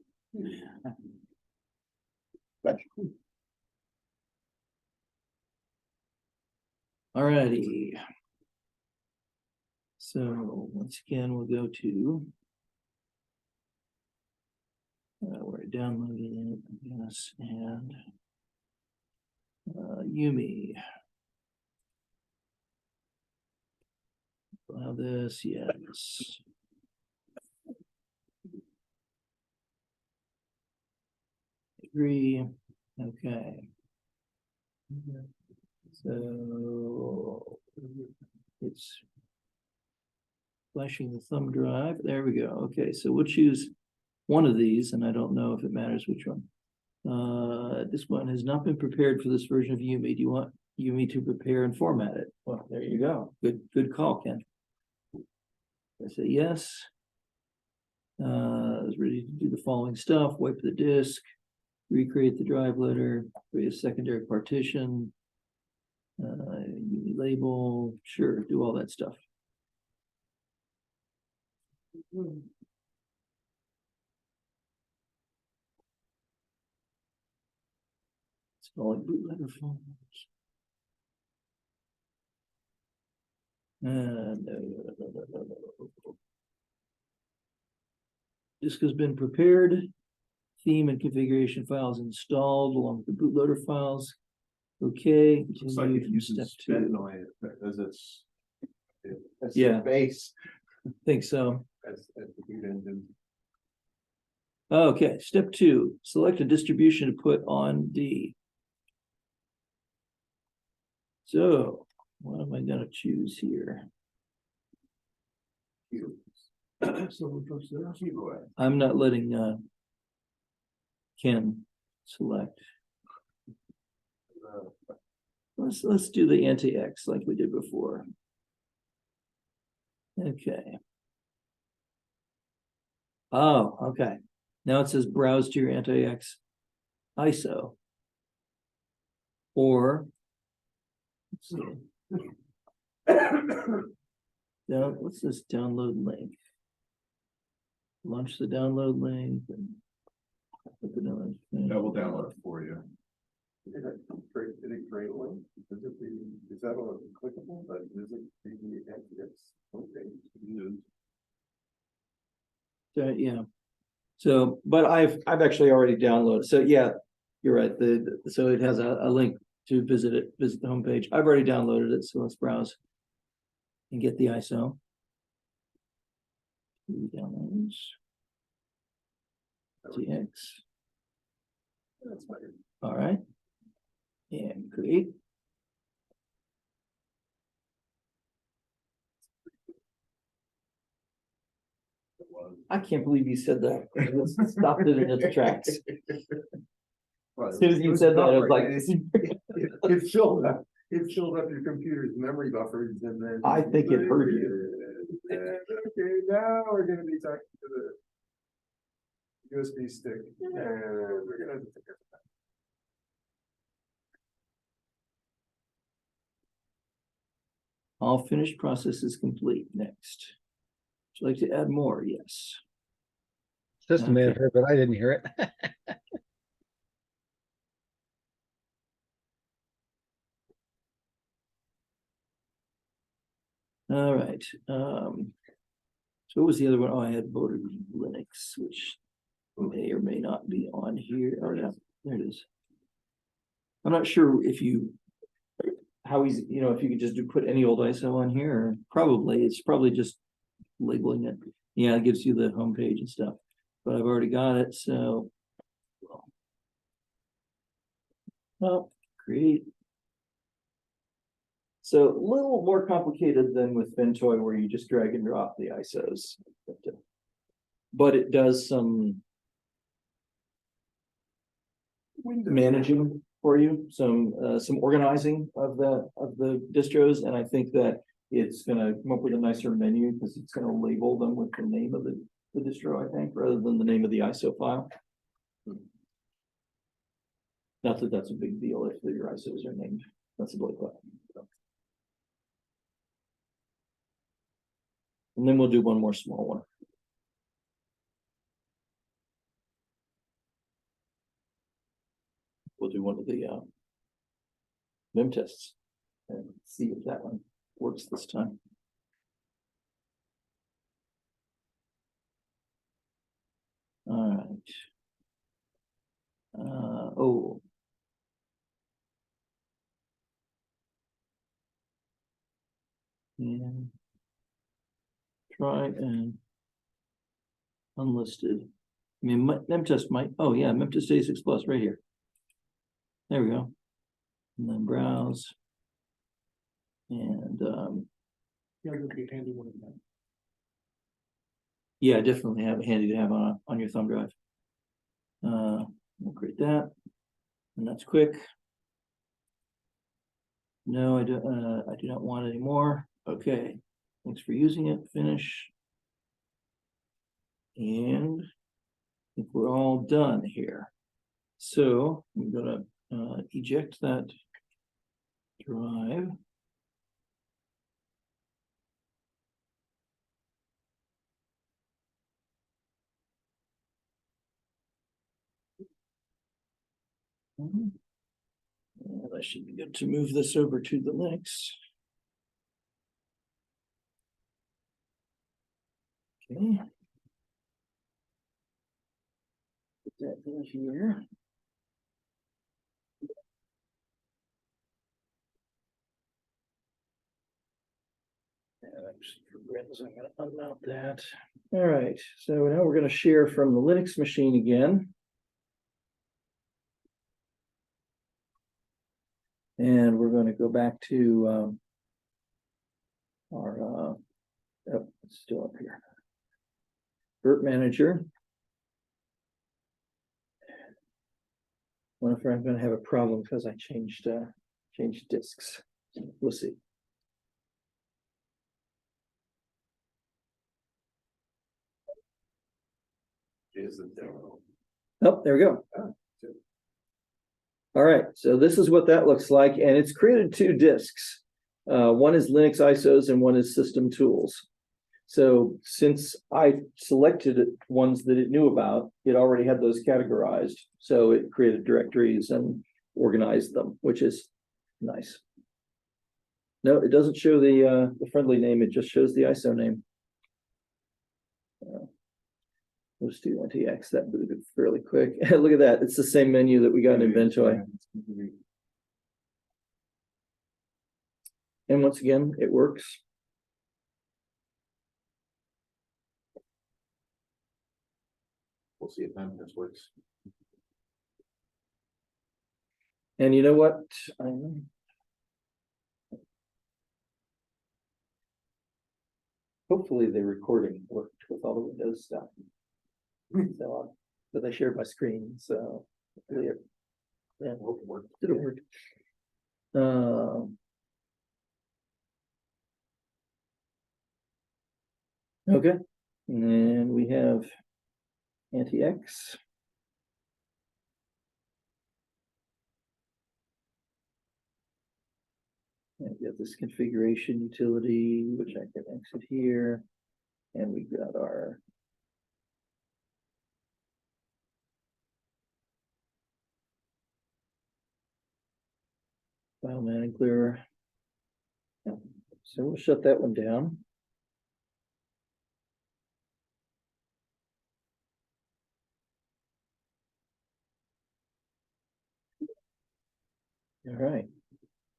A: Alrighty. So once again, we'll go to. Where I downloaded it, I guess, and. YUMI. Allow this, yes. Agree, okay. So it's flashing the thumb drive. There we go. Okay, so we'll choose one of these, and I don't know if it matters which one. This one has not been prepared for this version of YUMI. Do you want YUMI to prepare and format it? Well, there you go. Good call, Ken. I say yes. I was ready to do the following stuff: wipe the disk, recreate the drive letter, create a secondary partition, YUMI label, sure, do all that stuff. It's all like boot letter files. No. Disk has been prepared. Theme and configuration files installed along with the bootloader files. Okay.
F: Looks like it uses
A: Step two.
F: Ventoy as its. As
A: Yeah.
F: base,
A: Think so.
F: as the boot engine.
A: Okay, step two, select a distribution to put on D. So what am I gonna choose here?
F: So we go to the keyboard.
A: I'm not letting Ken select. Let's do the anti-X like we did before. Okay. Oh, okay. Now it says browse to your anti-X ISO. Or let's see. Now, what's this download link? Launch the download link and put the download thing.
F: I will download it for you. Did it create a link? Is that all clickable? But is it the okay?
A: So, yeah. So, but I've actually already downloaded. So yeah, you're right. So it has a link to visit the homepage. I've already downloaded it. So let's browse and get the ISO. Downloads. TX.
F: That's fine.
A: All right. And create. I can't believe you said that. I just stopped it in its tracks. As soon as you said that, I was like,
F: It filled up your computer's memory buffers and then.
A: I think it heard you.
F: Okay, now we're gonna be talking to the USB stick. And we're gonna have to take care of that.
A: all finished process is complete. Next. Would you like to add more? Yes.
B: System may have heard, but I didn't hear it.
A: All right. So what was the other one? Oh, I had voted Linux, which may or may not be on here. Oh yeah, there it is. I'm not sure if how easy, if you could just put any old ISO on here, or probably, it's probably just labeling it. Yeah, it gives you the homepage and stuff, but I've already got it, so. Well, create. So a little more complicated than with Ventoy where you just drag and drop the ISOs. But it does some managing for you, some organizing of the distros, and I think that it's gonna come up with a nicer menu because it's gonna label them with the name of the distro, I think, rather than the name of the ISO file. Not that that's a big deal if your ISOs are named. That's a boilerplate. And then we'll do one more small one. We'll do one of the MIM tests and see if that one works this time. All right. Oh. And try and unlisted. I mean, MemTest might, oh yeah, MemTest 86 plus right here. There we go. And then browse. And
C: Yeah, that'd be a handy one of them.
A: yeah, definitely have it handy to have on your thumb drive. We'll create that. And that's quick. No, I do not want any more. Okay. Thanks for using it. Finish. And I think we're all done here. So I'm gonna eject that drive. And I should be good to move this over to the Linux. Okay. Put that in here. I'm gonna unmount that. All right, so now we're gonna share from the Linux machine again. And we're going to go back to our oh, it's still up here. Burt Manager. Wonder if I'm going to have a problem because I changed disks. We'll see.
F: Is the demo.
A: Oh, there we go. All right, so this is what that looks like, and it's created two disks. One is Linux ISOs and one is System Tools. So since I selected ones that it knew about, it already had those categorized. So it created directories and organized them, which is nice. No, it doesn't show the friendly name, it just shows the ISO name. Let's do NTX, that booted fairly quick. Look at that, it's the same menu that we got in Ventoy. And once again, it works.
D: We'll see if this works.
A: And you know what? Hopefully the recording worked with all the Windows stuff. So, but I shared my screen, so hopefully it, yeah, hope it worked. Did it work? Okay, and then we have anti-X. And we have this configuration utility, which I can exit here. And we've got our file manager. Yeah. So we'll shut that one down. All right,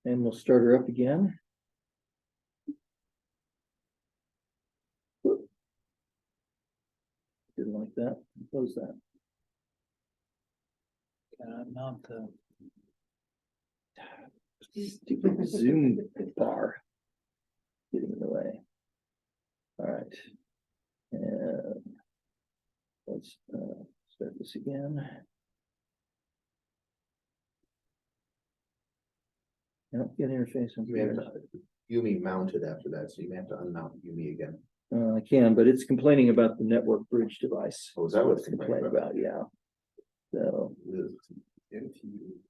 A: and we'll start her up again. Didn't like that. Close that.
E: Not the.
A: Stupid Zoom bar getting in the way. All right, and let's start this again. Nope, get interface.
D: You have to YUMI mounted after that, so you may have to unmount YUMI again.
A: I can, but it's complaining about the network bridge device.
D: Oh, is that what it's
A: complaining about? Yeah. So
F: NTU.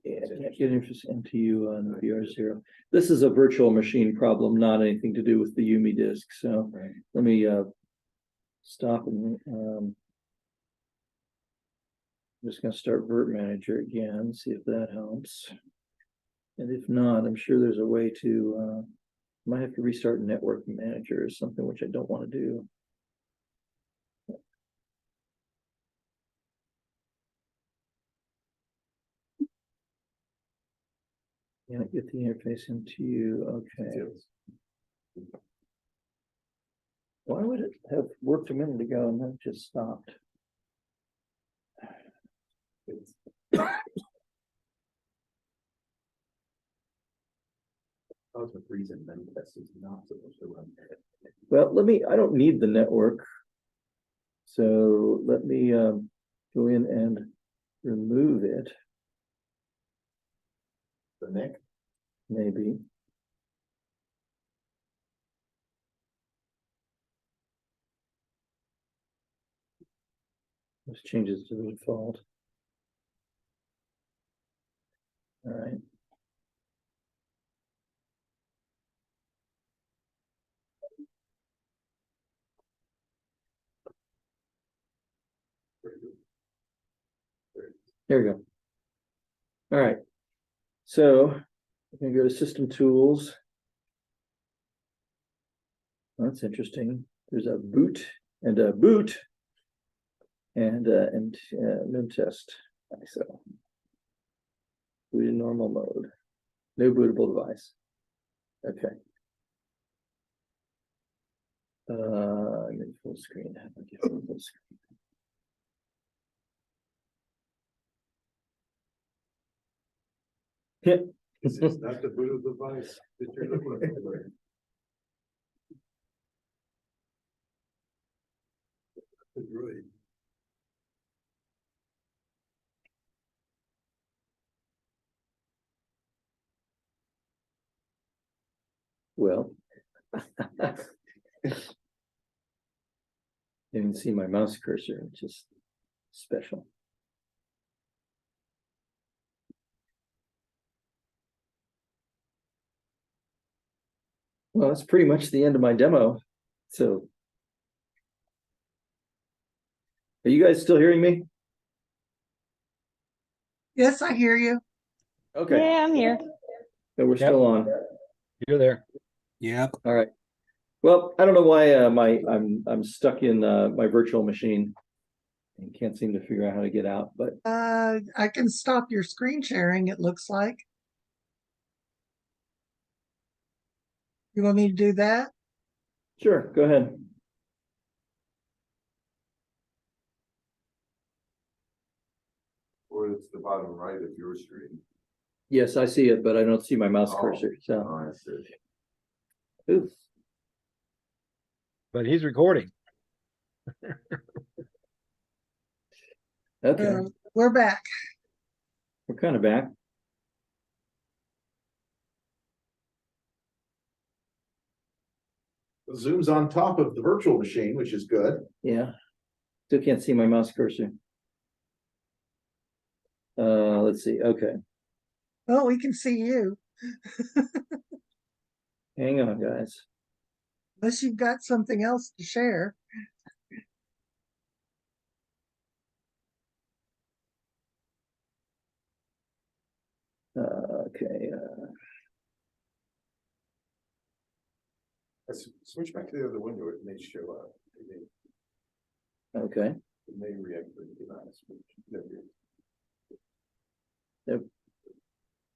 A: Yeah, can't get interest NTU on VR0. This is a virtual machine problem, not anything to do with the YUMI disk. So let me stop and I'm just going to start Vert Manager again, see if that helps. And if not, I'm sure there's a way to might have to restart Network Manager or something, which I don't want to do. Yeah, get the interface into you. Okay. Why would it have worked a minute ago and then just stopped?
D: Ultimate reason Memtest is not supposed to run.
A: Well, I don't need the network. So let me go in and remove it,
D: The Nick,
A: maybe. This changes to the default. All right. There we go. All right. So I'm going to go to System Tools. That's interesting. There's a boot and a boot and Memtest. So boot in normal mode. No bootable device. Okay. I'm in full screen. How do I get full screen? Yeah.
F: This is not the boot device that you're looking for. Right.
A: Well, you can see my mouse cursor, which is special. Well, that's pretty much the end of my demo. So, are you guys still hearing me?
G: Yes, I hear you.
A: Okay,
H: Yeah, I'm here.
A: so we're still on.
B: You're there.
E: Yep.
A: All right. Well, I don't know why I'm stuck in my virtual machine and can't seem to figure out how to get out, but
G: I can stop your screen sharing, it looks like. You want me to do that?
A: sure, go ahead.
F: Or it's the bottom right of your screen.
A: Yes, I see it, but I don't see my mouse
F: Oh.
A: cursor. So,
F: I see.
A: ooh,
B: But he's recording.
A: okay,
G: We're back.
A: we're kind of back.
D: Zoom's on top of the virtual machine, which is good.
A: Yeah, still can't see my mouse cursor. Let's see. Okay,
G: Oh, we can see you.
A: hang on, guys.
G: Unless you've got something else to share.
A: Okay.
F: Let's switch back to the other window, it may show up.
A: Okay.
F: It may react to the last.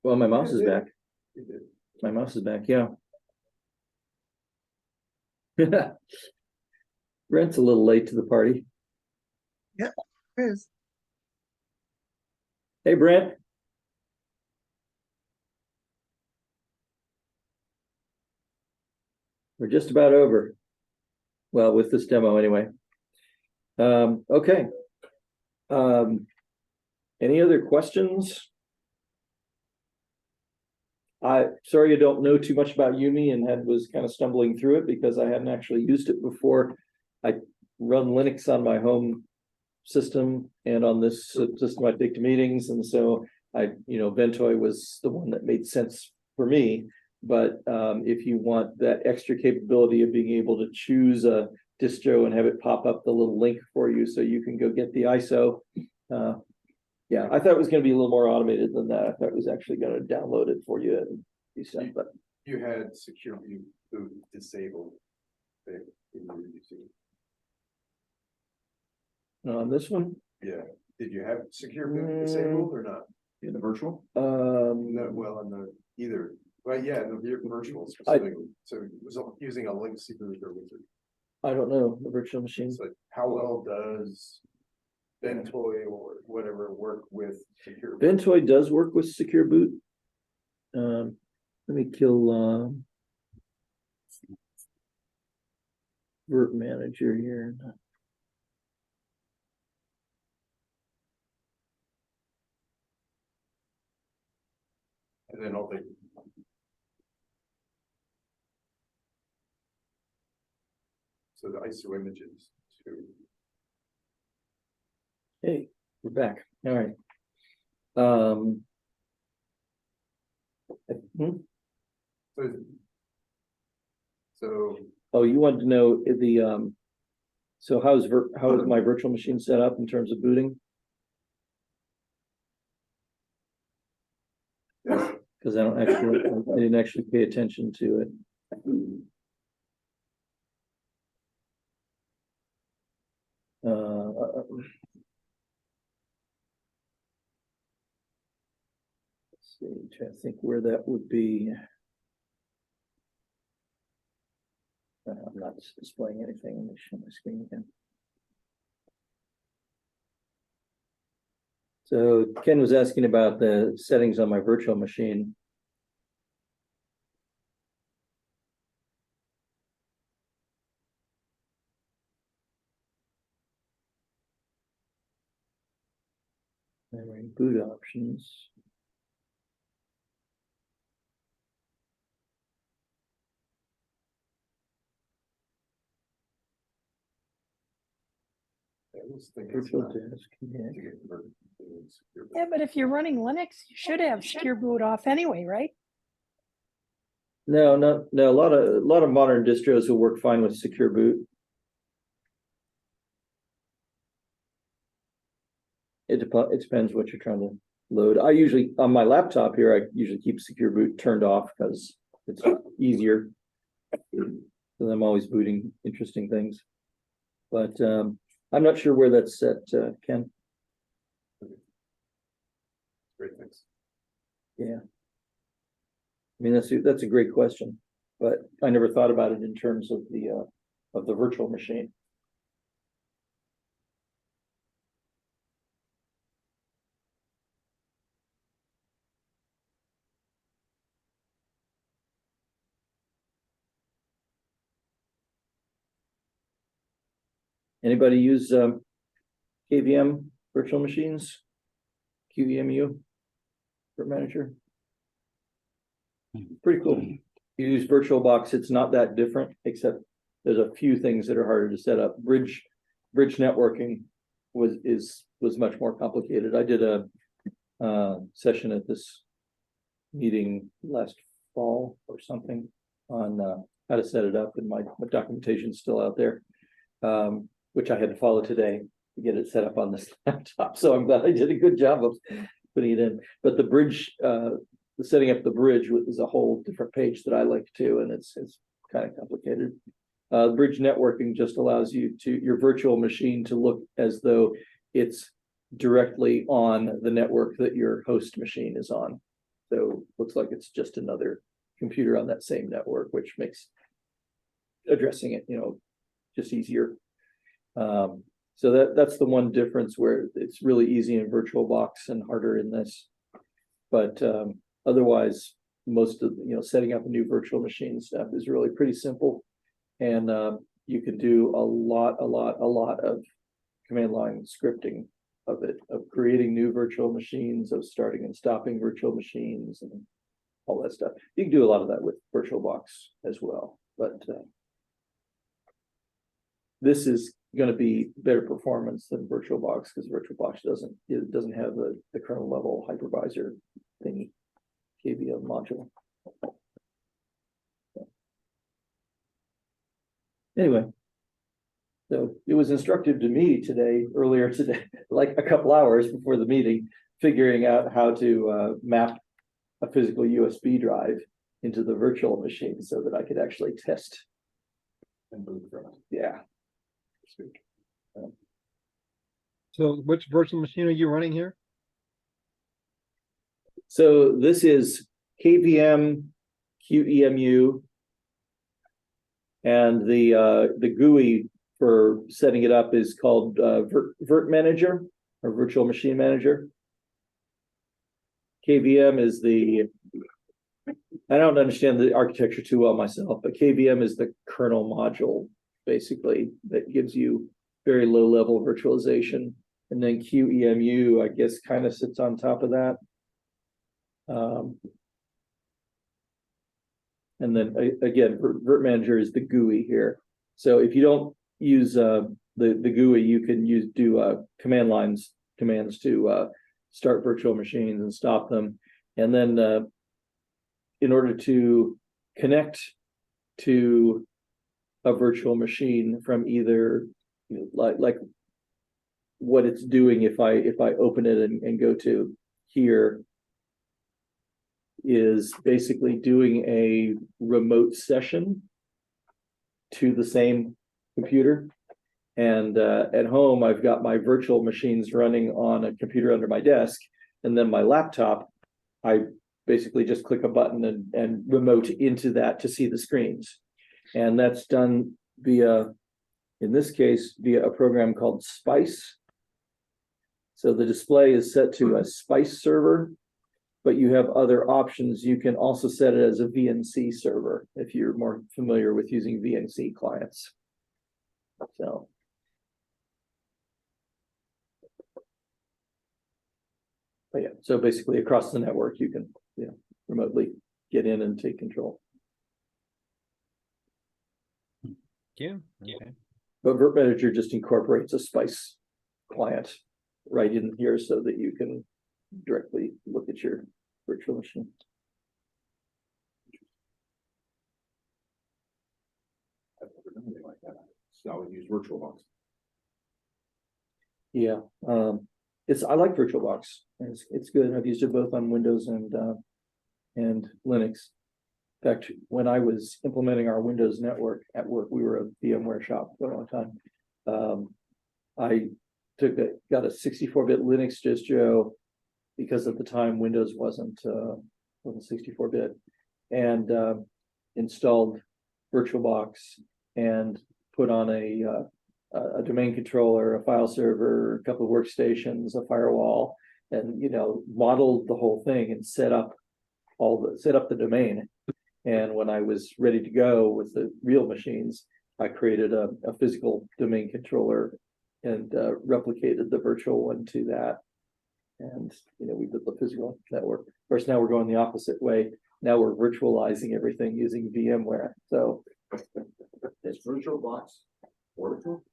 A: Well, my mouse is back.
F: It did.
A: My mouse is back. Yeah. Brent's a little late to the party.
G: Is
A: Hey, Brent. We're just about over. Well, with this demo anyway. Okay. Any other questions? Sorry, I don't know too much about YUMI and was kind of stumbling through it because I hadn't actually used it before. I run Linux on my home system and on this system I take to meetings, and so Ventoy was the one that made sense for me. But if you want that extra capability of being able to choose a distro and have it pop up the little link for you so you can go get the ISO. Yeah, I thought it was going to be a little more automated than that. I thought it was actually going to download it for you and do stuff, but
F: You had secure boot disabled. There in your UC.
A: on this one,
F: Yeah, did you have secure boot disabled or not?
D: In the virtual?
F: No, well, on the either, well, yeah, the virtual specifically, so it was using a legacy boot or wizard.
A: I don't know, the virtual machine.
F: It's like, how well does Ventoy or whatever work with secure? boot?
A: Ventoy does work with secure boot. Let me kill Vert Manager here.
F: And then all the. So the ISO images too.
A: Hey, we're back. All right.
F: So
A: Oh, you wanted to know if the so how is my virtual machine set up in terms of booting? Because I didn't actually pay attention to it. Let's see, trying to think where that would be. I'm not displaying anything. Let me show my screen again. So Ken was asking about the settings on my virtual machine. Memory boot options.
F: I was thinking it's
A: Virtual
F: not
A: disk. Yeah.
F: to get converted to secure boot.
H: Yeah, but if you're running Linux, you should have secure boot off anyway, right?
A: No, no. A lot of modern distros will work fine with secure boot. It depends what you're trying to load. I usually on my laptop here, I usually keep secure boot turned off because it's easier. So I'm always booting interesting things. But I'm not sure where that's set, Ken.
F: Great, thanks.
A: Yeah. I mean, that's a great question, but I never thought about it in terms of the virtual machine. Anybody use KVM virtual machines? QEMU for manager? Pretty cool. You use VirtualBox, it's not that different, except there's a few things that are harder to set up. Bridge networking was much more complicated. I did a session at this meeting last fall or something on how to set it up, and my documentation is still out there, which I had to follow today to get it set up on this laptop. So I'm glad I did a good job of putting it in. But the bridge, the setting up the bridge is a whole different page that I like too, and it's kind of complicated. Bridge networking just allows you your virtual machine to look as though it's directly on the network that your host machine is on. So looks like it's just another computer on that same network, which makes addressing it, just easier. So that's the one difference where it's really easy in VirtualBox and harder in this. But otherwise, most of setting up a new virtual machine stuff is really pretty simple, and you can do a lot of command line scripting of it, of creating new virtual machines, of starting and stopping virtual machines, and all that stuff. You can do a lot of that with VirtualBox as well, but this is gonna be better performance than VirtualBox, because VirtualBox doesn't have the kernel level hypervisor thingy, KVM module. Anyway. So it was instructive to me earlier today, like a couple hours before the meeting, figuring out how to map a physical USB drive into the virtual machine so that I could actually test.
D: And boot from it.
A: Yeah.
B: So which virtual machine are you running here?
A: So this is KVM QEMU. And the GUI for setting it up is called Virt Manager or Virtual Machine Manager. KVM is I don't understand the architecture too well myself, but KVM is the kernel module, basically, that gives you very low level virtualization. And then QEMU, I guess, kind of sits on top of that. And then again, Virt Manager is the GUI here. So if you don't use the GUI, you can do commands to start virtual machines and stop them. And then in order to connect to a virtual machine from either, you know, like what it's doing if I open it and go to here, is basically doing a remote session to the same computer. And at home, I've got my virtual machines running on a computer under my desk. And then my laptop, I basically just click a button and remote into that to see the screens. And that's done via, in this case, via a program called Spice. So the display is set to a Spice server, but you have other options. You can also set it as a VNC server if you're more familiar with using VNC clients. So. But yeah, so basically across the network, you can, you know, remotely get in and take control.
B: Yeah. Okay.
A: But Virt Manager just incorporates a Spice client right in here so that you can directly look at your virtual machine.
D: I've never done anything like that. So I would use VirtualBox.
A: Yeah, I like VirtualBox. It's good. I've used it both on Windows and Linux. In fact, when I was implementing our Windows network at work, we were a VMware shop for a long time. I got a 64-bit Linux distro because at the time Windows wasn't 64-bit, and installed VirtualBox and put on a domain controller, a file server, a couple of workstations, a firewall, and modeled the whole thing and set up the domain. And when I was ready to go with the real machines, I created a physical domain controller and replicated the virtual one to that. And we did the physical network. Of course, now we're going the opposite way. Now we're virtualizing everything using VMware. So
F: Is VirtualBox Oracle?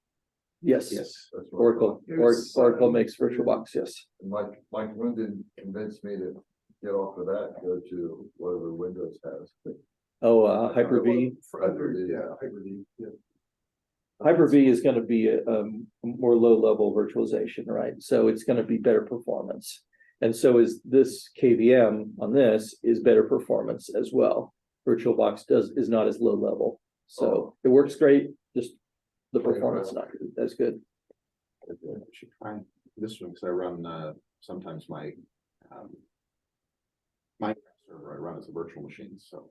A: yes,
D: Yes.
F: That's what I
A: Oracle.
F: thought.
A: Oracle makes VirtualBox. Yes.
F: Mike Linden convinced me to get off of that, go to whatever Windows has.
A: Oh, Hyper-V.
F: Hyper-V, yeah.
A: Hyper-V is going to be a more low-level virtualization, right? So it's going to be better performance. And so is this KVM on this is better performance as well. VirtualBox is not as low level. So it works great, just the performance not as good.
D: I should try this one because I run sometimes my server I run as a virtual machine. So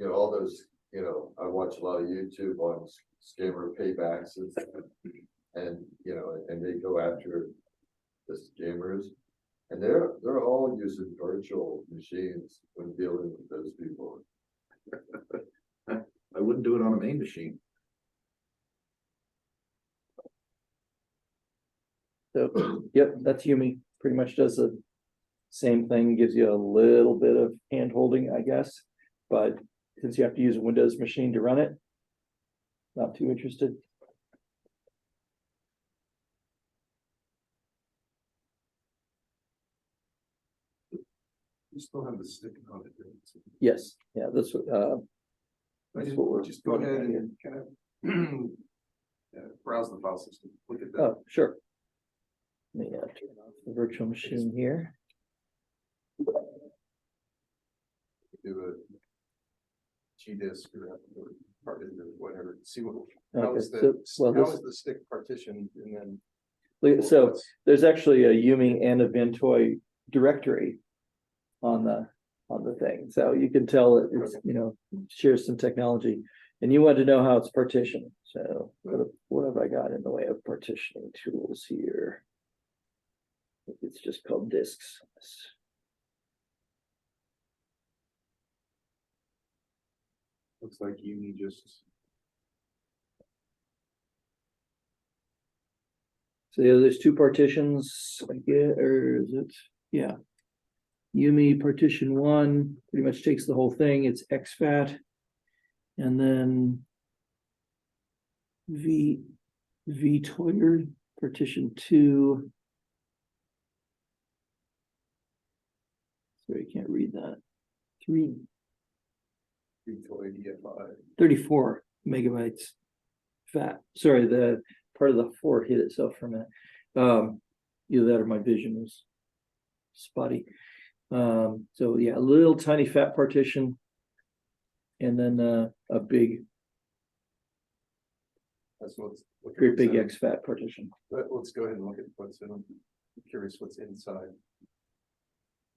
F: All those, I watch a lot of YouTube on scammer paybacks and they go after the scammers, and they're all using virtual machines when dealing with those people.
D: I wouldn't do it on a main machine.
A: So, yep, that's YUMI. Pretty much does the same thing, gives you a little bit of hand holding, I guess. But since you have to use a Windows machine to run it, not too interested.
F: You still have the stick on it.
A: Yes, yeah, that's what, that's what we're.
F: Just go ahead and kind of browse the file system, look at that.
A: Oh, sure. Let me turn off the virtual machine here.
F: Do a G-disk or whatever, see what, how
A: Okay,
F: is
A: so, well,
F: how
A: this,
F: is the stick partitioned, and then.
A: so there's actually a YUMI and a Ventoy directory on the thing, so you can tell it, it's, you know, shares some technology. And you want to know how it's partitioned, so what have I got in the way of partitioning tools here? It's just called disks.
F: Looks like YUMI just.
A: So yeah, there's two partitions, I get, or is it? Yeah. YUMI partition 1 pretty much takes the whole thing, it's exFAT. And then Ventoy partition 2. Sorry, I can't read that. 34 megabytes fat. Sorry, the part of the 4 hit itself for a minute. Either that or my vision was spotty. So yeah, a little tiny fat partition, and then a big,
F: That's what's.
A: great big exFAT partition.
F: Let's go ahead and look at what's in them. I'm curious what's inside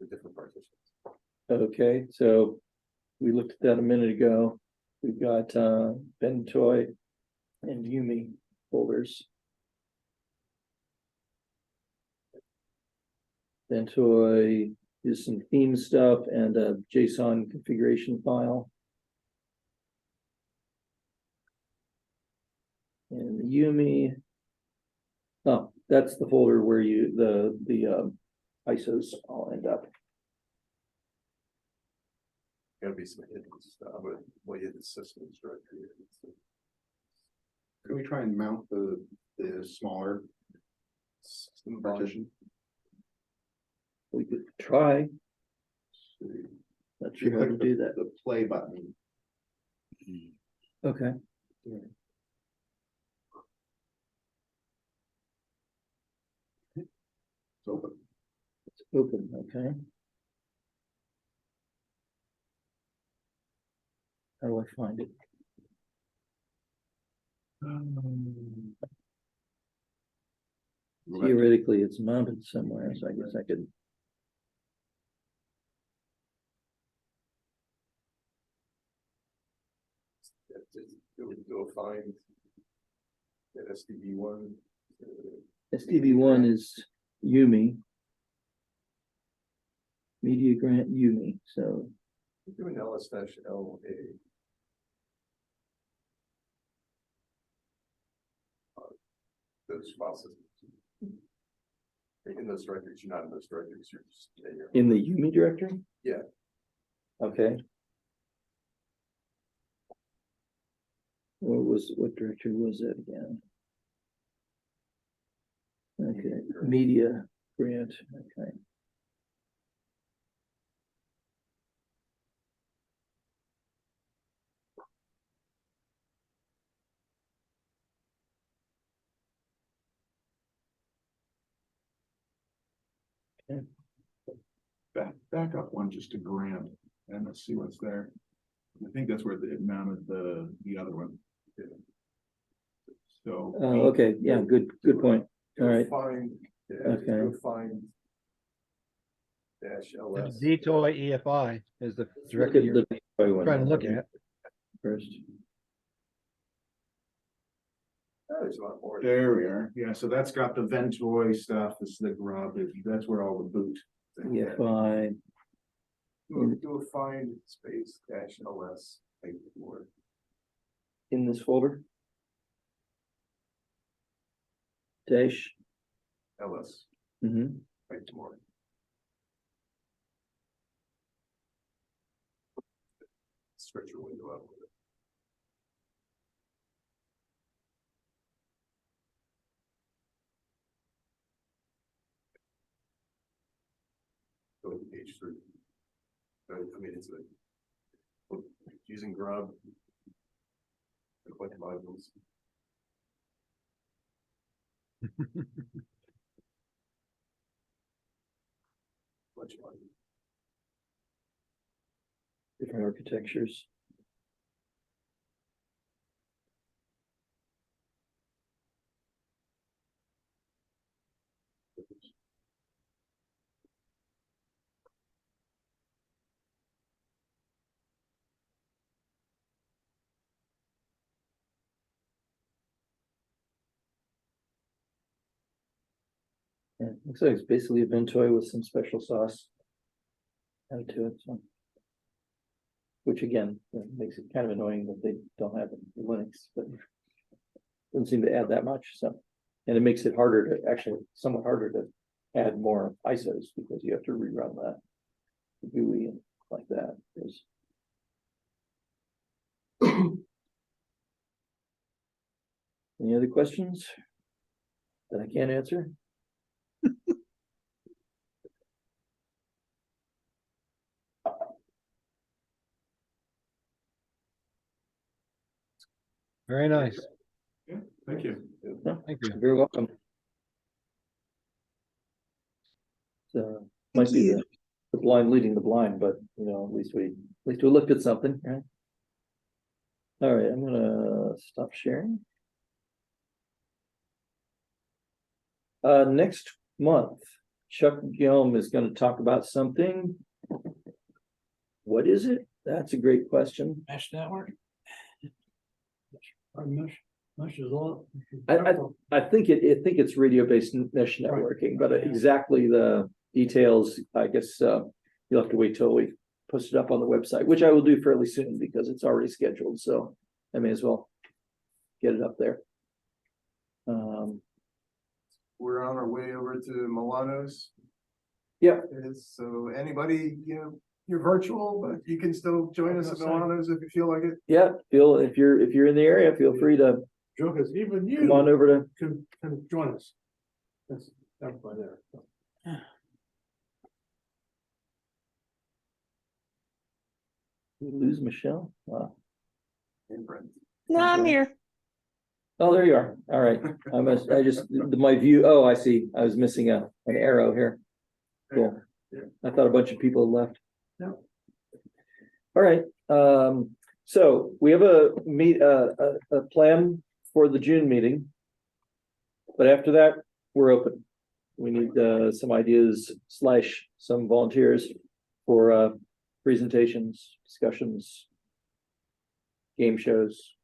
F: the different partitions.
A: Okay, so we looked at that a minute ago. We've got Ventoy and YUMI folders. Ventoy is some theme stuff and a JSON configuration file. And the YUMI, oh, that's the folder where the ISOs all end up.
F: Gotta be some hidden stuff, but way in the systems directory.
D: Can we try and mount the smaller
F: System
D: partition?
A: We could try. Not sure how to do that.
D: The play button.
A: Okay.
D: It's open.
A: It's open, okay. How do I find it? Theoretically, it's mounted somewhere, so I guess I could.
F: Go find the SDB1.
A: SDB1 is YUMI. Media grant YUMI, so
F: Do an ls-LA. Those file systems. In those directories, you're not in those directories, you're just.
A: in the YUMI directory?
F: Yeah.
A: Okay. What directory was that again? Okay, media grant, okay.
D: Back up one just to grant and let's see what's there. I think that's where it mounted the other one. So.
A: Okay, yeah, good point. All right.
F: Find.
A: Okay.
F: Go find. -ls.
B: Ventoy EFI is the
A: Look
B: directory
A: at
B: you're
A: the Ventoy one
B: trying to look at.
A: first.
F: Oh, there's a lot more.
D: There we are. Yeah, so that's got the Ventoy stuff. This is the grub. That's where all the boot.
A: EFI.
F: Do a find space -ls. Make it more.
A: In this folder. Dash.
F: ls.
A: Mm-hmm.
F: Make it more. Stretch your window out with it. go to page 3. I mean, it's using grub. A bunch of modules. Bunch of modules.
A: Different architectures. Yeah, looks like it's basically a Ventoy with some special sauce added to it, so. Which again, makes it kind of annoying that they don't have it in Linux, but doesn't seem to add that much, so. And it makes it harder to, actually somewhat harder to add more ISOs because you have to rerun that GUI and like that. There's any other questions that I can't answer?
B: Very nice.
F: Yeah, thank you.
A: No,
B: Thank you.
A: you're very welcome. So might
G: Thank
A: be
G: you.
A: the blind leading the blind, but you know, at least we looked at something, right? All right, I'm gonna stop sharing. Next month, Chuck Gilm is gonna talk about something. What is it? That's a great question.
E: Mesh network.
C: Our mesh is all.
A: I think it's radio-based mesh networking, but exactly the details, I guess, you'll have to wait till we post it up on the website, which I will do fairly soon because it's already scheduled, so I may as well get it up there.
F: We're on our way over to Milano's.
A: Yeah.
F: So anybody, you're virtual, but you can still join us at Milano's if you feel like it.
A: Yeah, Phil, if you're in the area, feel free to
C: Joe, because even
A: come on
C: you
A: over to.
C: can join us. That's by there.
A: Lose Michelle. Wow.
F: In Brent.
H: No, I'm here.
A: Oh, there you are. All right. I just my view. Oh, I see. I was missing an arrow here. Cool.
F: Yeah.
A: I thought a bunch of people had left.
C: No.
A: All right. So we have a plan for the June meeting. But after that, we're open. We need some ideas / some volunteers for presentations, discussions, game shows,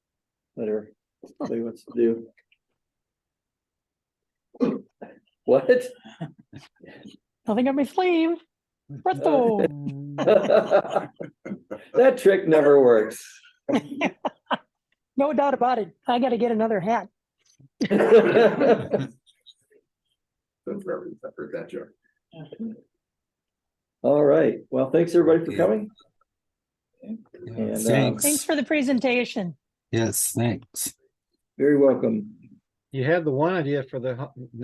A: whatever anybody wants to do. What?
H: Nothing on my sleeve. Presto.
A: That trick never works.
H: No doubt about it. I gotta get another hat.
D: Been forever since I've heard that joke.
A: All right. Well, thanks everybody for coming. And
H: Thanks for the presentation.
I: Yes, thanks.
A: very welcome.
B: You had the one idea for the